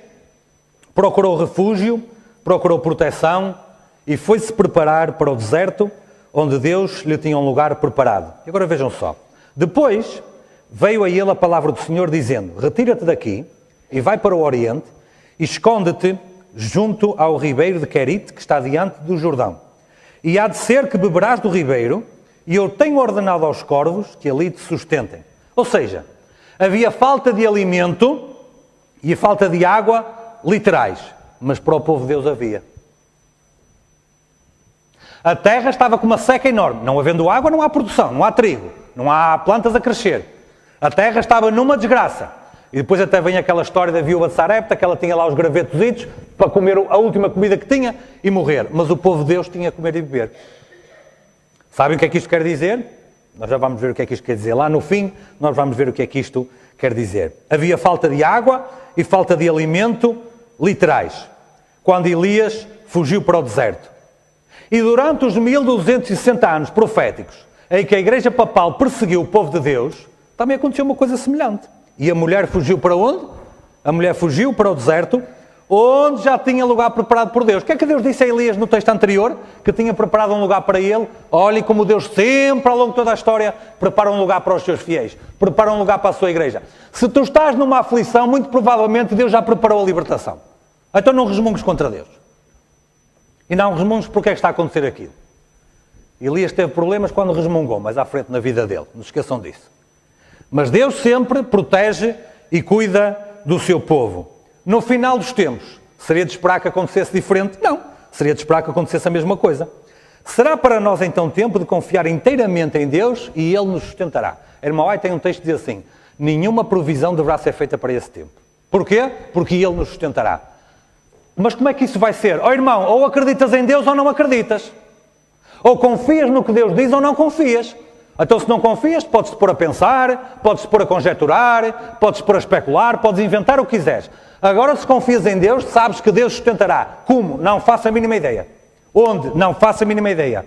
S1: procurou refúgio, procurou proteção e foi-se preparar para o deserto, onde Deus lhe tinha um lugar preparado. E agora vejam só. Depois veio a ele a palavra do Senhor dizendo: retira-te daqui e vai para o Oriente e esconde-te junto ao ribeiro de Querite, que está diante do Jordão. E há de ser que beberás do ribeiro, e eu tenho ordenado aos corvos que ali te sustentem. Ou seja, havia falta de alimento e a falta de água literais, mas para o povo de Deus havia. A terra estava com uma seca enorme. Não havendo água, não há produção, não há trigo, não há plantas a crescer. A terra estava numa desgraça. E depois até vem aquela história da viúva de Sarepta, que ela tinha lá os gravetositos para comer a última comida que tinha e morrer. Mas o povo de Deus tinha a comer e beber. Sabem o que é que isto quer dizer? Nós já vamos ver o que é que isto quer dizer. Lá no fim, nós vamos ver o que é que isto quer dizer. Havia falta de água e falta de alimento literais, quando Elias fugiu para o deserto. E durante os 1260 anos proféticos, em que a Igreja Papal perseguiu o povo de Deus, também aconteceu uma coisa semelhante. E a mulher fugiu para onde? A mulher fugiu para o deserto, onde já tinha lugar preparado por Deus. O que é que Deus disse a Elias no texto anterior? Que tinha preparado um lugar para ele. Olhem como Deus sempre, ao longo de toda a história, prepara um lugar para os seus fiéis. Prepara um lugar para a sua igreja. Se tu estás numa aflição, muito provavelmente Deus já preparou a libertação. Então não resmungues contra Deus. E não resmungues porque é que está a acontecer aquilo. Elias teve problemas quando resmungou, mas à frente na vida dele. Não se esqueçam disso. Mas Deus sempre protege e cuida do seu povo. No final dos tempos, seria de esperar que acontecesse diferente? Não. Seria de esperar que acontecesse a mesma coisa. Será para nós então tempo de confiar inteiramente em Deus e Ele nos sustentará. A irmã White tem um texto que diz assim: nenhuma provisão deverá ser feita para esse tempo. Porquê? Porque Ele nos sustentará. Mas como é que isso vai ser? Oh irmão, ou acreditas em Deus ou não acreditas. Ou confias no que Deus diz ou não confias. Então se não confias, podes-te pôr a pensar, podes-te pôr a conjecturar, podes-te pôr a especular, podes inventar o que quiseres. Agora se confias em Deus, sabes que Deus sustentará. Como? Não faço a mínima ideia. Onde? Não faço a mínima ideia.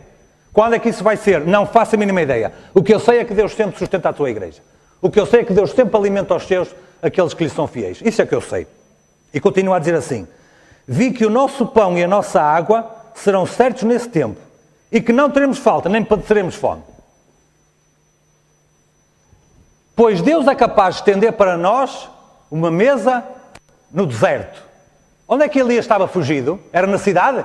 S1: Quando é que isso vai ser? Não faço a mínima ideia. O que eu sei é que Deus sempre sustenta a tua igreja. O que eu sei é que Deus sempre alimenta os seus, aqueles que lhe são fiéis. Isso é que eu sei. E continua a dizer assim: vi que o nosso pão e a nossa água serão certos nesse tempo, e que não teremos falta, nem padeceremos fome. Pois Deus é capaz de estender para nós uma mesa no deserto. Onde é que Elias estava fugido? Era na cidade?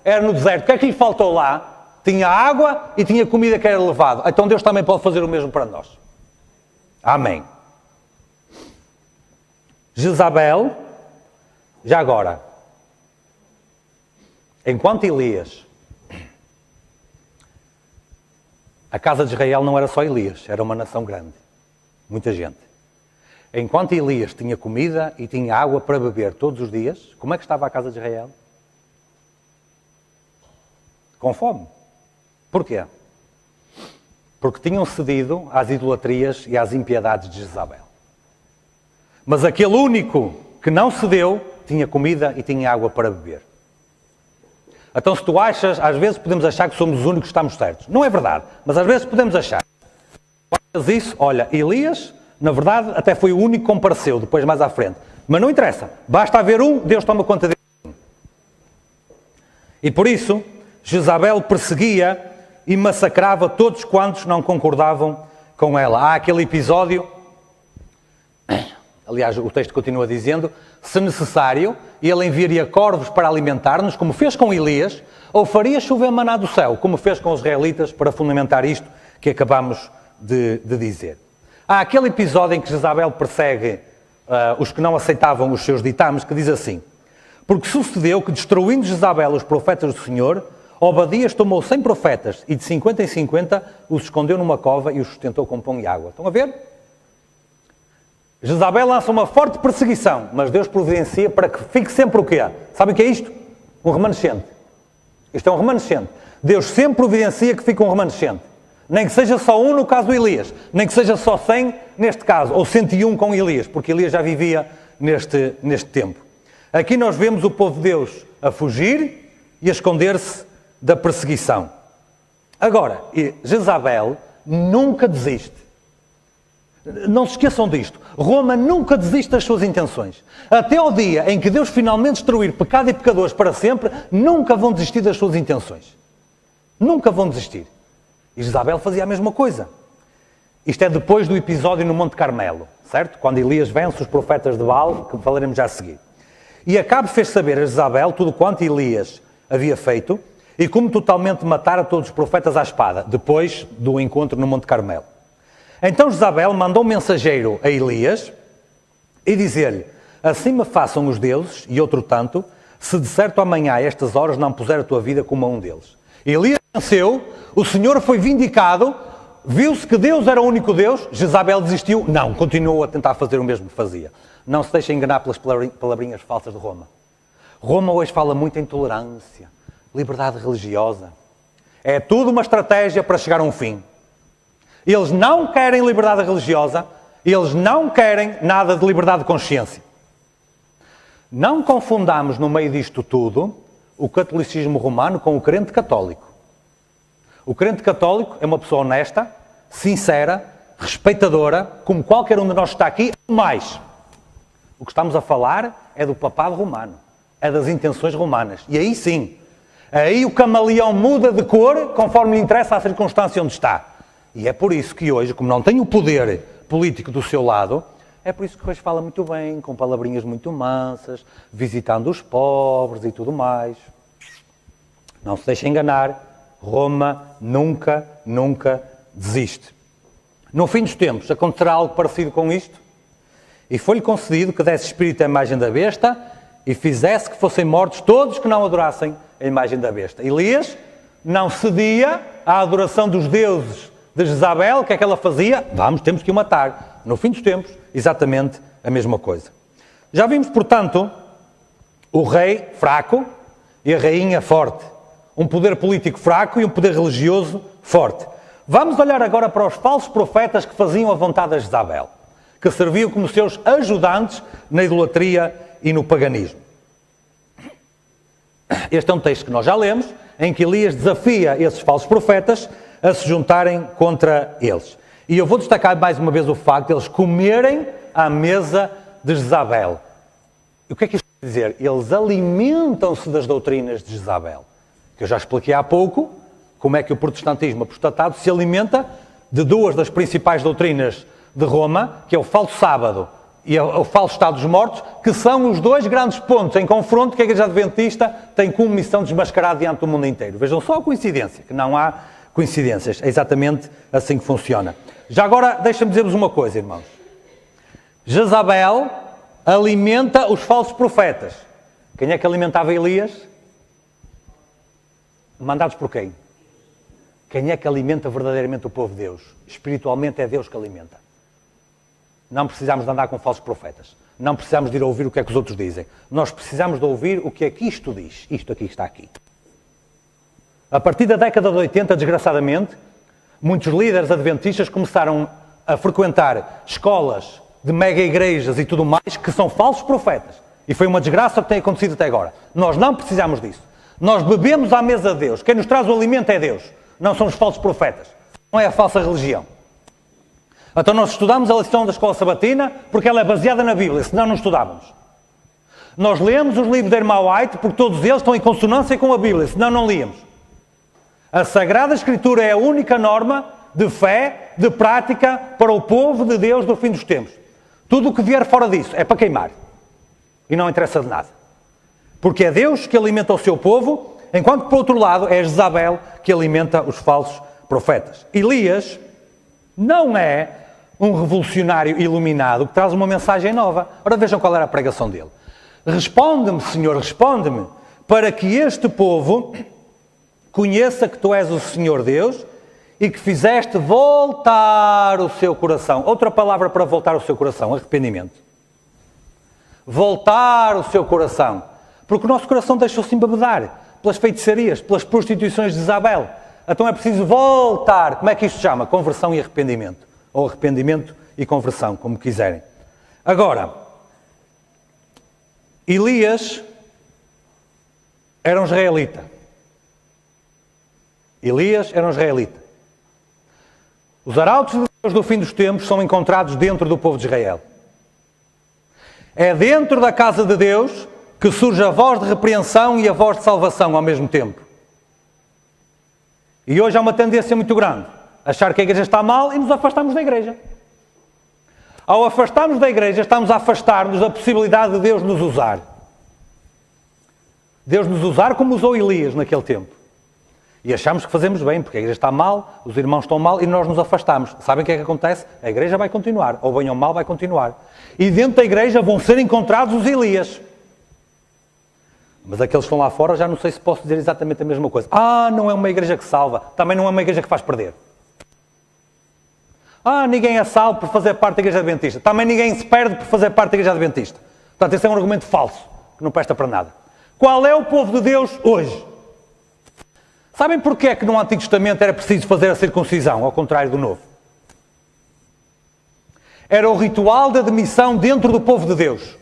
S1: Era no deserto. O que é que lhe faltou lá? tinha água e tinha comida que era levado. Então Deus também pode fazer o mesmo para nós. Amém. Jezabel, já agora, enquanto Elias, a casa de Israel não era só Elias, era uma nação grande, muita gente. Enquanto Elias tinha comida e tinha água para beber todos os dias, como é que estava a casa de Israel? Com fome. Porquê? Porque tinham cedido às idolatrias e às impiedades de Jezabel. Mas aquele único que não cedeu, tinha comida e tinha água para beber. Então se tu achas, às vezes podemos achar que somos os únicos que estamos certos. Não é verdade, mas às vezes podemos achar. Mas isso, olha, Elias, na verdade, até foi o único que compareceu, depois mais à frente. Mas não interessa, basta haver um, Deus toma conta dele. E por isso, Jezabel perseguia e massacrava todos quantos não concordavam com ela. Há aquele episódio, aliás, o texto continua dizendo, se necessário, ele enviaria corvos para alimentar-nos, como fez com Elias, ou faria chover maná do céu, como fez com os israelitas, para fundamentar isto que acabamos de dizer. Há aquele episódio em que Jezabel persegue os que não aceitavam os seus ditames, que diz assim: porque sucedeu que, destruindo Jezabel os profetas do Senhor, Obadias tomou 100 profetas e de 50 em 50 os escondeu numa cova e os sustentou com pão e água. Estão a ver? Jezabel lança uma forte perseguição, mas Deus providencia para que fique sempre o quê? Sabem o que é isto? Um remanescente. Isto é um remanescente. Deus sempre providencia que fique um remanescente. Nem que seja só um no caso do Elias, nem que seja só 100 neste caso, ou 101 com Elias, porque Elias já vivia neste tempo. Aqui nós vemos o povo de Deus a fugir e a esconder-se da perseguição. Agora, Jezabel nunca desiste. Não se esqueçam disto. Roma nunca desiste das suas intenções. Até ao dia em que Deus finalmente destruir pecado e pecadores para sempre, nunca vão desistir das suas intenções. Nunca vão desistir. E Jezabel fazia a mesma coisa. Isto é depois do episódio no Monte Carmelo, certo? Quando Elias vence os profetas de Baal, que falaremos já a seguir. E Acabe fez saber a Jezabel tudo quanto Elias havia feito e como totalmente matara todos os profetas à espada, depois do encontro no Monte Carmelo. Então Jezabel mandou um mensageiro a Elias e dizer-lhe: assim me façam os deuses, e outro tanto, se de certo amanhã a estas horas não puser a tua vida como a um deles. Elias venceu, o Senhor foi vindicado, viu-se que Deus era o único Deus, Jezabel desistiu, não, continuou a tentar fazer o mesmo que fazia. Não se deixem enganar pelas palavrinhas falsas de Roma. Roma hoje fala muito em tolerância, liberdade religiosa. É tudo uma estratégia para chegar a um fim. Eles não querem liberdade religiosa, eles não querem nada de liberdade de consciência. Não confundamos no meio disto tudo o catolicismo romano com o crente católico. O crente católico é uma pessoa honesta, sincera, respeitadora, como qualquer um de nós está aqui, mais. O que estamos a falar é do papado romano, é das intenções romanas. E aí sim, aí o camaleão muda de cor conforme lhe interessa a circunstância onde está. E é por isso que hoje, como não tem o poder político do seu lado, é por isso que hoje fala muito bem, com palavrinhas muito mansas, visitando os pobres e tudo mais. Não se deixe enganar, Roma nunca, nunca desiste. No fim dos tempos, acontecerá algo parecido com isto? E foi-lhe concedido que desse espírito à imagem da besta e fizesse que fossem mortos todos que não adorassem a imagem da besta. Elias não cedia à adoração dos deuses de Jezabel. O que é que ela fazia? Temos que o matar. No fim dos tempos, exatamente a mesma coisa. Já vimos, portanto, o rei fraco e a rainha forte. Um poder político fraco e um poder religioso forte. Vamos olhar agora para os falsos profetas que faziam a vontade de Jezabel, que serviam como seus ajudantes na idolatria e no paganismo. Este é um texto que nós já lemos, em que Elias desafia esses falsos profetas a se juntarem contra eles. E eu vou destacar mais uma vez o facto de eles comerem à mesa de Jezabel. E o que é que isto quer dizer? Eles alimentam-se das doutrinas de Jezabel. Que eu já expliquei há pouco como é que o protestantismo apostatado se alimenta de duas das principais doutrinas de Roma, que é o falso sábado e o falso estado dos mortos, que são os dois grandes pontos em confronto que a Igreja Adventista tem como missão desmascarar diante do mundo inteiro. Vejam só a coincidência, que não há coincidências. É exatamente assim que funciona. Já agora, deixa-me dizer-vos uma coisa, irmãos. Jezabel alimenta os falsos profetas. Quem é que alimentava Elias? Mandados por quem? Quem é que alimenta verdadeiramente o povo de Deus? Espiritualmente é Deus que alimenta. Não precisamos de andar com falsos profetas. Não precisamos de ir ouvir o que é que os outros dizem. Nós precisamos de ouvir o que é que isto diz. Isto aqui está aqui. A partir da década de 80, desgraçadamente, muitos líderes adventistas começaram a frequentar escolas de mega igrejas e tudo mais que são falsos profetas. E foi uma desgraça o que tem acontecido até agora. Nós não precisamos disso. Nós bebemos à mesa de Deus. Quem nos traz o alimento é Deus. Não são os falsos profetas. Não é a falsa religião. Então nós estudamos a lição da escola sabatina porque ela é baseada na Bíblia, senão não estudávamos. Nós lemos os livros de Irmão White porque todos eles estão em consonância com a Bíblia, senão não líamos. A Sagrada Escritura é a única norma de fé, de prática para o povo de Deus do fim dos tempos. Tudo o que vier fora disso é para queimar. E não interessa de nada. Porque é Deus que alimenta o seu povo, enquanto que, por outro lado, é Jezabel que alimenta os falsos profetas. Elias não é um revolucionário iluminado que traz uma mensagem nova. Ora, vejam qual era a pregação dele. Responde-me, Senhor, responde-me, para que este povo conheça que Tu és o Senhor Deus e que fizeste voltar o seu coração. Outra palavra para voltar o seu coração, arrependimento. Voltar o seu coração. Porque o nosso coração deixou-se embebedar pelas feitiçarias, pelas prostituições de Jezabel. Então é preciso voltar. Como é que isto se chama? Conversão e arrependimento. Ou arrependimento e conversão, como quiserem. Agora, Elias era um israelita. Elias era um israelita. Os arautos de Deus do fim dos tempos são encontrados dentro do povo de Israel. É dentro da casa de Deus que surge a voz de repreensão e a voz de salvação ao mesmo tempo. E hoje há uma tendência muito grande. Achar que a igreja está mal e nos afastamos da igreja. Ao afastarmos da igreja, estamos a afastar-nos da possibilidade de Deus nos usar. Deus nos usar como usou Elias naquele tempo. E achamos que fazemos bem, porque a igreja está mal, os irmãos estão mal e nós nos afastamos. Sabem o que é que acontece? A igreja vai continuar, ou bem ou mal vai continuar. E dentro da igreja vão ser encontrados os Elias. Mas aqueles que estão lá fora já não sei se posso dizer exatamente a mesma coisa. Não é uma igreja que salva, também não é uma igreja que faz perder. Ninguém é salvo por fazer parte da igreja adventista. Também ninguém se perde por fazer parte da igreja adventista. Portanto, esse é um argumento falso, que não presta para nada. Qual é o povo de Deus hoje? Sabem porquê é que no Antigo Testamento era preciso fazer a circuncisão, ao contrário do Novo? Era o ritual de admissão dentro do povo de Deus.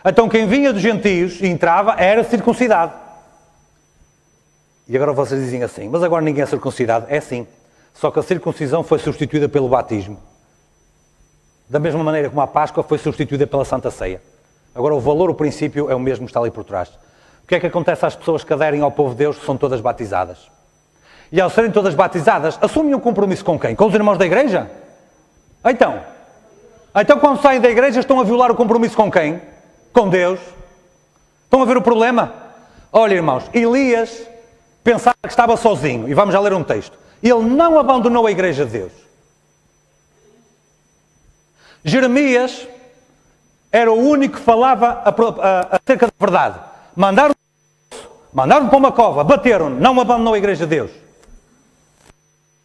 S1: Então quem vinha dos gentios e entrava era circuncidado. E agora vocês dizem assim, mas agora ninguém é circuncidado. É sim. Só que a circuncisão foi substituída pelo batismo. Da mesma maneira como a Páscoa foi substituída pela Santa Ceia. Agora o valor, o princípio é o mesmo que está ali por trás. O que é que acontece às pessoas que aderem ao povo de Deus que são todas batizadas? E ao serem todas batizadas, assumem um compromisso com quem? Com os irmãos da igreja? Então quando saem da igreja estão a violar o compromisso com quem? Com Deus. Estão a ver o problema? Olha, irmãos, Elias pensava que estava sozinho. E vamos já ler um texto. Ele não abandonou a igreja de Deus. Jeremias era o único que falava acerca da verdade. Mandaram para uma cova, bateram-no, não abandonou a igreja de Deus.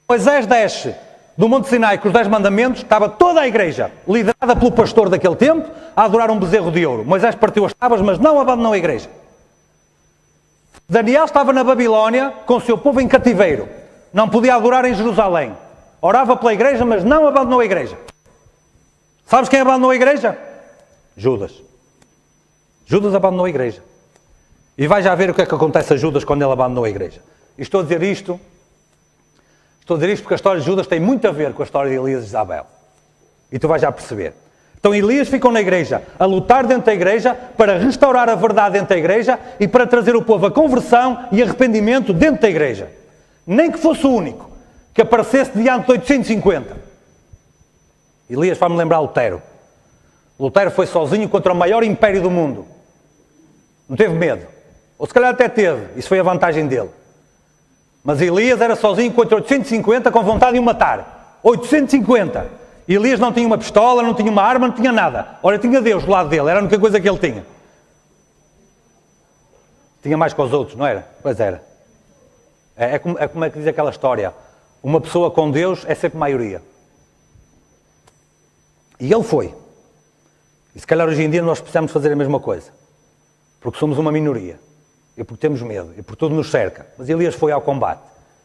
S1: Moisés desce do Monte Sinai com os 10 mandamentos, estava toda a igreja, liderada pelo pastor daquele tempo, a adorar um bezerro de ouro. Moisés partiu as tábuas, mas não abandonou a igreja. Daniel estava na Babilónia com o seu povo em cativeiro. Não podia adorar em Jerusalém. Orava pela igreja, mas não abandonou a igreja. Sabes quem abandonou a igreja? Judas. Judas abandonou a igreja. E vai já ver o que é que acontece a Judas quando ele abandonou a igreja. E estou a dizer isto porque a história de Judas tem muito a ver com a história de Elias e Jezabel. E tu vais já perceber. Então Elias ficou na igreja, a lutar dentro da igreja, para restaurar a verdade dentro da igreja e para trazer o povo a conversão e arrependimento dentro da igreja. Nem que fosse o único que aparecesse diante de 850. Elias faz-me lembrar Lutero. Lutero foi sozinho contra o maior império do mundo. Não teve medo. Ou se calhar até teve. Isso foi a vantagem dele. Mas Elias era sozinho contra 850 com vontade de o matar. 850. Elias não tinha uma pistola, não tinha uma arma, não tinha nada. Ora, tinha Deus do lado dele. Era a única coisa que ele tinha. Tinha mais que os outros, não era? Pois era. É como é que diz aquela história. Uma pessoa com Deus é sempre maioria. E ele foi. E se calhar hoje em dia nós precisamos fazer a mesma coisa. Porque somos uma minoria. E porque temos medo. E porque tudo nos cerca. Mas Elias foi ao combate.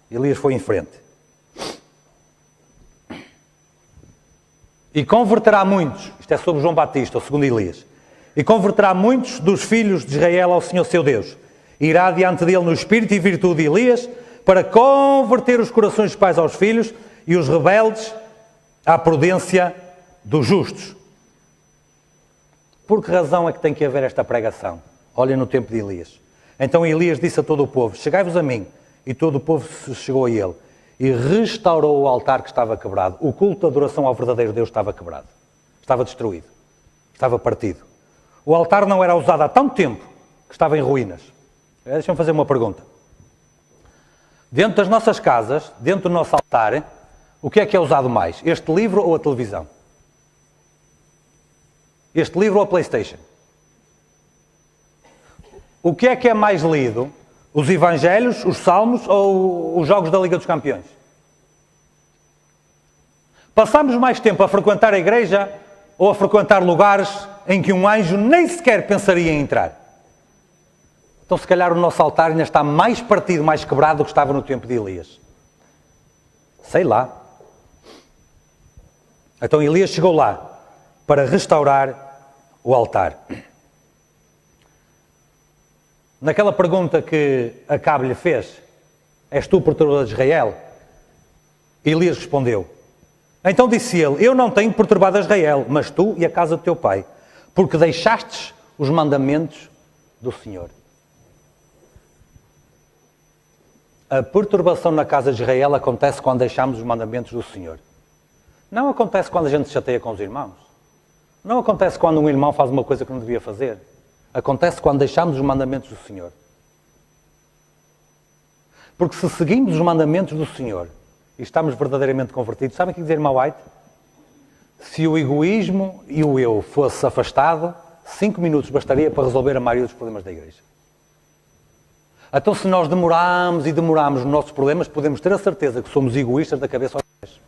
S1: Elias foi em frente. E converterá muitos. Isto é sobre João Batista, o segundo Elias. E converterá muitos dos filhos de Israel ao Senhor seu Deus. Irá diante dele no espírito e virtude de Elias, para converter os corações dos pais aos filhos e os rebeldes à prudência dos justos. Por que razão é que tem que haver esta pregação? Olha no tempo de Elias. Então Elias disse a todo o povo, chegai-vos a mim. E todo o povo se chegou a ele. E restaurou o altar que estava quebrado. O culto de adoração ao verdadeiro Deus estava quebrado. Estava destruído. Estava partido. O altar não era usado há tanto tempo que estava em ruínas. Deixa-me fazer uma pergunta. Dentro das nossas casas, dentro do nosso altar, o que é usado mais? Este livro ou a televisão? Este livro ou a PlayStation? O que é mais lido? Os Evangelhos, os Salmos ou os Jogos da Liga dos Campeões? Passamos mais tempo a frequentar a igreja ou a frequentar lugares em que um anjo nem sequer pensaria em entrar? Então se calhar o nosso altar ainda está mais partido, mais quebrado do que estava no tempo de Elias. Sei lá. Então Elias chegou lá para restaurar o altar. Naquela pergunta que Acabe lhe fez, és tu perturbador de Israel? Elias respondeu, então disse ele, eu não tenho perturbado Israel, mas tu e a casa do teu pai, porque deixastes os mandamentos do Senhor. A perturbação na casa de Israel acontece quando deixamos os mandamentos do Senhor. Não acontece quando a gente se chateia com os irmãos. Não acontece quando um irmão faz uma coisa que não devia fazer. Acontece quando deixamos os mandamentos do Senhor. Porque se seguimos os mandamentos do Senhor e estamos verdadeiramente convertidos, sabem o que diz a irmã White? Se o egoísmo e o eu fosse afastado, 5 minutos bastaria para resolver a maioria dos problemas da igreja. Então se nós demoramos nos nossos problemas, podemos ter a certeza que somos egoístas da cabeça aos pés.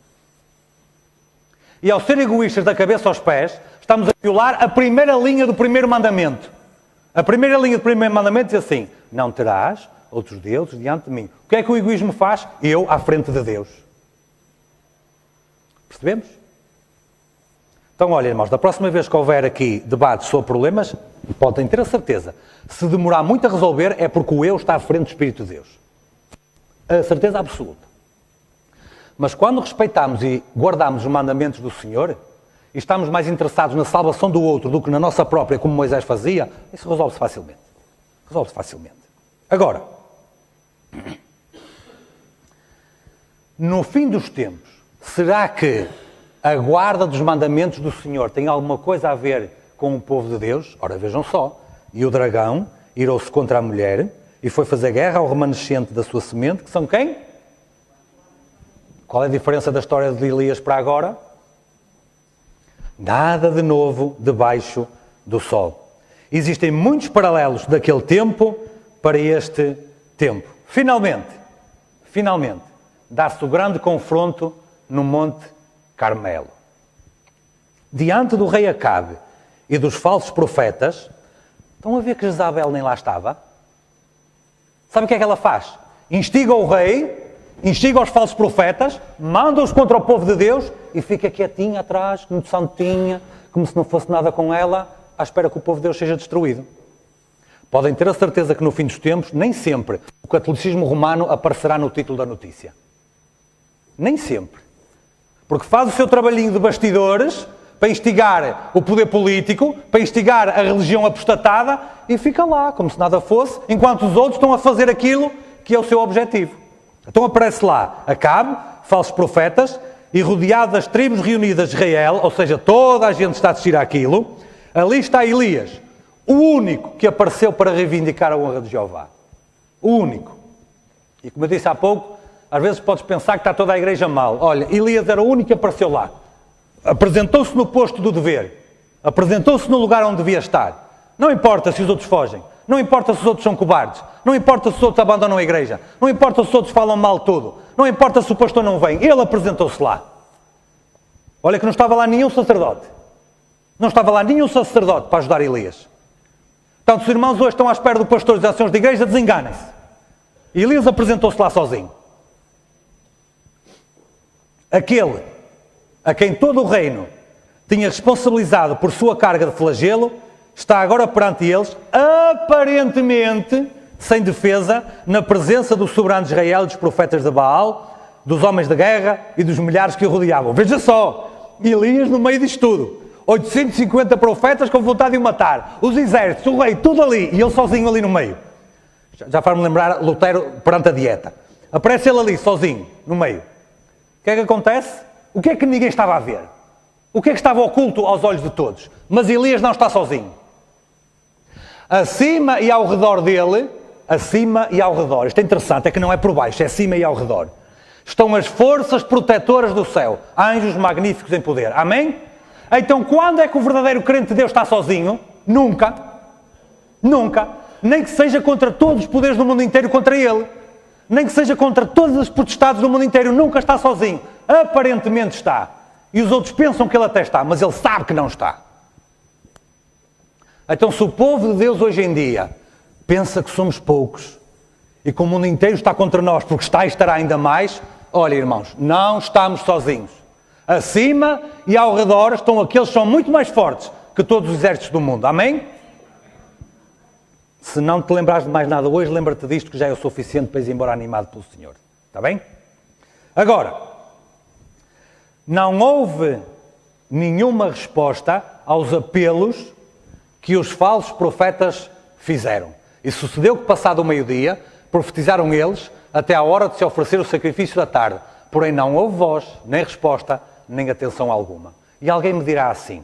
S1: E ao ser egoístas da cabeça aos pés, estamos a violar a primeira linha do primeiro mandamento. A primeira linha do primeiro mandamento diz assim, não terás outros deuses diante de mim. O que é que o egoísmo faz? Eu à frente de Deus. Percebemos? Então, olha, irmãos, da próxima vez que houver aqui debates sobre problemas, podem ter a certeza. Se demorar muito a resolver, é porque o eu está à frente do Espírito de Deus. A certeza absoluta. Mas quando respeitamos e guardamos os mandamentos do Senhor, e estamos mais interessados na salvação do outro do que na nossa própria, como Moisés fazia, isso resolve-se facilmente. Resolve-se facilmente. Agora, no fim dos tempos, será que a guarda dos mandamentos do Senhor tem alguma coisa a ver com o povo de Deus? Ora, vejam só. E o dragão irou-se contra a mulher e foi fazer guerra ao remanescente da sua semente, que são quem? Qual é a diferença da história de Elias para agora? Nada de novo debaixo do sol. Existem muitos paralelos daquele tempo para este tempo. Finalmente, dá-se o grande confronto no Monte Carmelo. Diante do rei Acabe e dos falsos profetas, estão a ver que Jezabel nem lá estava? Sabe o que é que ela faz? Instiga o rei, instiga os falsos profetas, manda-os contra o povo de Deus e fica quietinha atrás, muito santinha, como se não fosse nada com ela, à espera que o povo de Deus seja destruído. Podem ter a certeza que no fim dos tempos, nem sempre o catolicismo romano aparecerá no título da notícia. Nem sempre. Porque faz o seu trabalhinho de bastidores para instigar o poder político, para instigar a religião apostatada e fica lá, como se nada fosse, enquanto os outros estão a fazer aquilo que é o seu objetivo. Então aparece lá Acabe, falsos profetas, e rodeado das tribos reunidas de Israel, ou seja, toda a gente está a assistir àquilo, ali está Elias, o único que apareceu para reivindicar a honra de Jeová. O único. E como eu disse há pouco, às vezes podes pensar que está toda a igreja mal. Olha, Elias era o único que apareceu lá. Apresentou-se no posto do dever. Apresentou-se no lugar onde devia estar. Não importa se os outros fogem. Não importa se os outros são cobardes. Não importa se os outros abandonam a igreja. Não importa se os outros falam mal tudo. Não importa se o pastor não vem. Ele apresentou-se lá. Olha que não estava lá nenhum sacerdote. Não estava lá nenhum sacerdote para ajudar Elias. Portanto, os irmãos hoje estão à espera do pastor das ações de igreja, desenganem-se. Elias apresentou-se lá sozinho. Aquele a quem todo o reino tinha responsabilizado por sua carga de flagelo, está agora perante eles, aparentemente sem defesa, na presença do soberano de Israel e dos profetas de Baal, dos homens de guerra e dos milhares que o rodeavam. Veja só, Elias no meio disto tudo. 850 profetas com vontade de o matar. Os exércitos, o rei, tudo ali. E ele sozinho ali no meio. Já faz-me lembrar Lutero perante a dieta. Aparece ele ali, sozinho, no meio. O que é que acontece? O que é que ninguém estava a ver? O que é que estava oculto aos olhos de todos? Mas Elias não está sozinho. Acima e ao redor dele, acima e ao redor, isto é interessante, é que não é por baixo, é acima e ao redor, estão as forças protetoras do céu, anjos magníficos em poder. Amém? Então, quando é que o verdadeiro crente de Deus está sozinho? Nunca. Nunca. Nem que seja contra todos os poderes do mundo inteiro contra ele. Nem que seja contra todas as potestades do mundo inteiro. Nunca está sozinho. Aparentemente está. E os outros pensam que ele até está, mas ele sabe que não está. Então, se o povo de Deus hoje em dia pensa que somos poucos e que o mundo inteiro está contra nós porque está e estará ainda mais, olha, irmãos, não estamos sozinhos. Acima e ao redor estão aqueles que são muito mais fortes que todos os exércitos do mundo. Amém? Se não te lembrares de mais nada hoje, lembra-te disto que já é o suficiente para ir embora animado pelo Senhor. Está bem? Agora, não houve nenhuma resposta aos apelos que os falsos profetas fizeram. E sucedeu que, passado o meio-dia, profetizaram eles até à hora de se oferecer o sacrifício da tarde. Porém, não houve voz, nem resposta, nem atenção alguma. E alguém me dirá assim,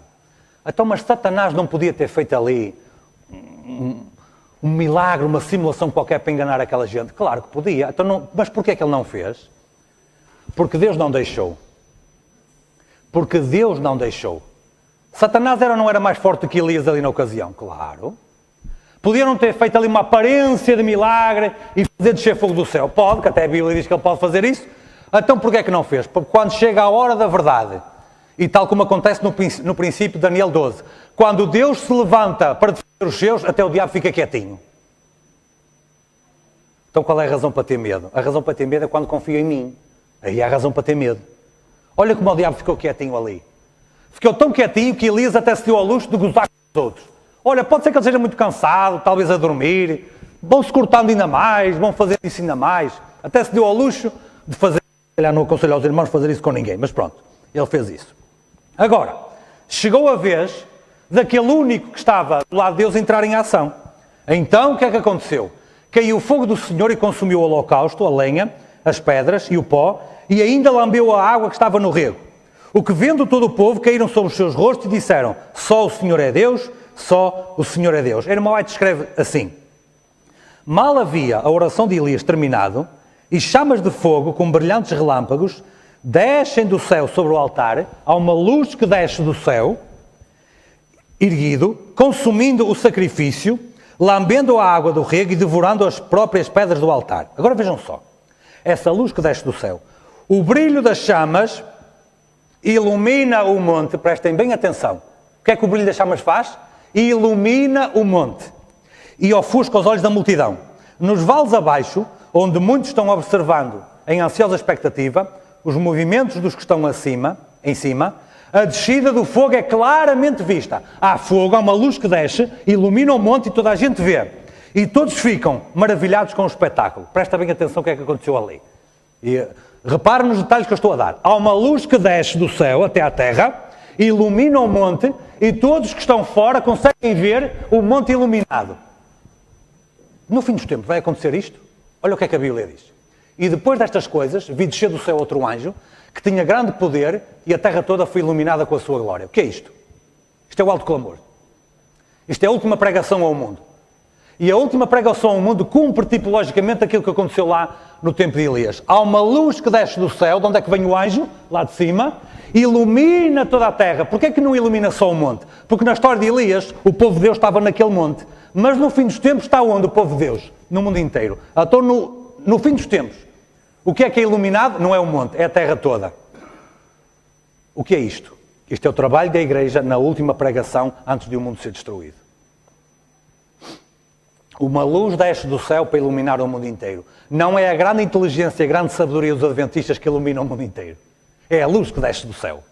S1: então, mas Satanás não podia ter feito ali um milagre, uma simulação qualquer para enganar aquela gente? Claro que podia. Então não, mas porquê é que ele não fez? Porque Deus não deixou. Porque Deus não deixou. Satanás era ou não era mais forte que Elias ali na ocasião? Claro. Podia não ter feito ali uma aparência de milagre e fazer descer fogo do céu? Pode, que até a Bíblia diz que ele pode fazer isso. Então porquê é que não fez? Porque quando chega a hora da verdade, e tal como acontece no princípio de Daniel 12, quando Deus se levanta para defender os seus, até o diabo fica quietinho. Então qual é a razão para ter medo? A razão para ter medo é quando confio em mim. Aí há a razão para ter medo. Olha como o diabo ficou quietinho ali. Ficou tão quietinho que Elias até se deu ao luxo de gozar com os outros. Olha, pode ser que ele seja muito cansado, talvez a dormir, vão-se cortando ainda mais, vão fazer isso ainda mais. Até se deu ao luxo de fazer, não aconselho aos irmãos fazer isso com ninguém, mas pronto, ele fez isso. Agora, chegou a vez daquele único que estava do lado de Deus entrar em ação. Então, o que é que aconteceu? Caiu o fogo do Senhor e consumiu o holocausto, a lenha, as pedras e o pó, e ainda lambeu a água que estava no rego. O que vendo todo o povo, caíram sobre os seus rostos e disseram, só o Senhor é Deus, só o Senhor é Deus. Irmão White escreve assim, mal havia a oração de Elias terminado, e chamas de fogo com brilhantes relâmpagos descem do céu sobre o altar, há uma luz que desce do céu, erguido, consumindo o sacrifício, lambendo a água do rego e devorando as próprias pedras do altar. Agora vejam só, essa luz que desce do céu, o brilho das chamas ilumina o monte, prestem bem atenção. O que é que o brilho das chamas faz? Ilumina o monte e ofusca os olhos da multidão. Nos vales abaixo, onde muitos estão observando em ansiosa expectativa, os movimentos dos que estão em cima, a descida do fogo é claramente vista. Há fogo, há uma luz que desce, ilumina o monte e toda a gente vê. E todos ficam maravilhados com o espetáculo. Presta bem atenção o que é que aconteceu ali. E repare nos detalhes que eu estou a dar. Há uma luz que desce do céu até à terra, ilumina o monte e todos que estão fora conseguem ver o monte iluminado. No fim dos tempos vai acontecer isto? Olha o que é que a Bíblia diz. E depois destas coisas, vi descer do céu outro anjo, que tinha grande poder, e a terra toda foi iluminada com a sua glória. O que é isto? Isto é o alto clamor. Isto é a última pregação ao mundo. E a última pregação ao mundo cumpre tipologicamente aquilo que aconteceu lá no tempo de Elias. Há uma luz que desce do céu, de onde é que vem o anjo? Lá de cima, ilumina toda a terra. Porquê é que não ilumina só o monte? Porque na história de Elias, o povo de Deus estava naquele monte. Mas no fim dos tempos está onde o povo de Deus? No mundo inteiro. Então no fim dos tempos, o que é iluminado? Não é o monte, é a terra toda. O que é isto? Isto é o trabalho da igreja na última pregação antes de o mundo ser destruído. Uma luz desce do céu para iluminar o mundo inteiro. Não é a grande inteligência, a grande sabedoria dos adventistas que iluminam o mundo inteiro. É a luz que desce do céu.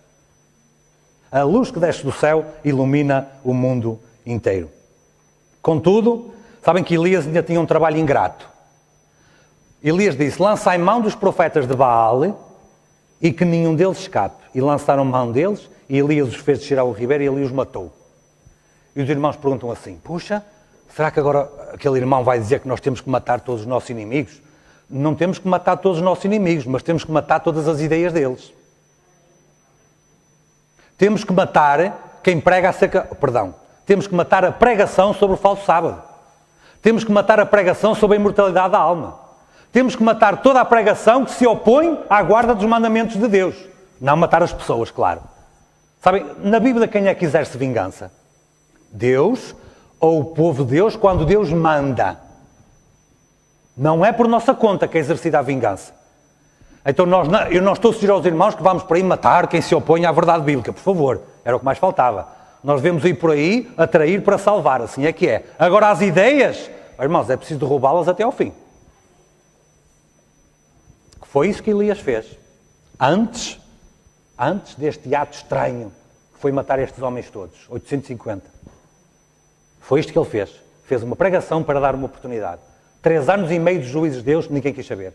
S1: A luz que desce do céu ilumina o mundo inteiro. Contudo, sabem que Elias ainda tinha um trabalho ingrato. Elias disse, lançai mão dos profetas de Baal e que nenhum deles escape. E lançaram mão deles e Elias os fez descer ao ribeiro e ali os matou. E os irmãos perguntam assim, puxa, será que agora aquele irmão vai dizer que nós temos que matar todos os nossos inimigos? Não temos que matar todos os nossos inimigos, mas temos que matar todas as ideias deles. Temos que matar quem prega temos que matar a pregação sobre o falso sábado. Temos que matar a pregação sobre a imortalidade da alma. Temos que matar toda a pregação que se opõe à guarda dos mandamentos de Deus. Não matar as pessoas, claro. Sabem, na Bíblia quem é que exerce vingança? Deus ou o povo de Deus quando Deus manda. Não é por nossa conta que é exercida a vingança. Então eu não estou a sugerir aos irmãos que vamos por aí matar quem se opõe à verdade bíblica. Por favor, era o que mais faltava. Nós devemos ir por aí atrair para salvar, assim é que é. Agora as ideias, irmãos, é preciso derrubá-las até ao fim. Foi isso que Elias fez. Antes deste ato estranho, que foi matar estes homens todos, 850. Foi isto que ele fez. Fez uma pregação para dar uma oportunidade. 3 anos e meio de juízos de Deus, ninguém quis saber.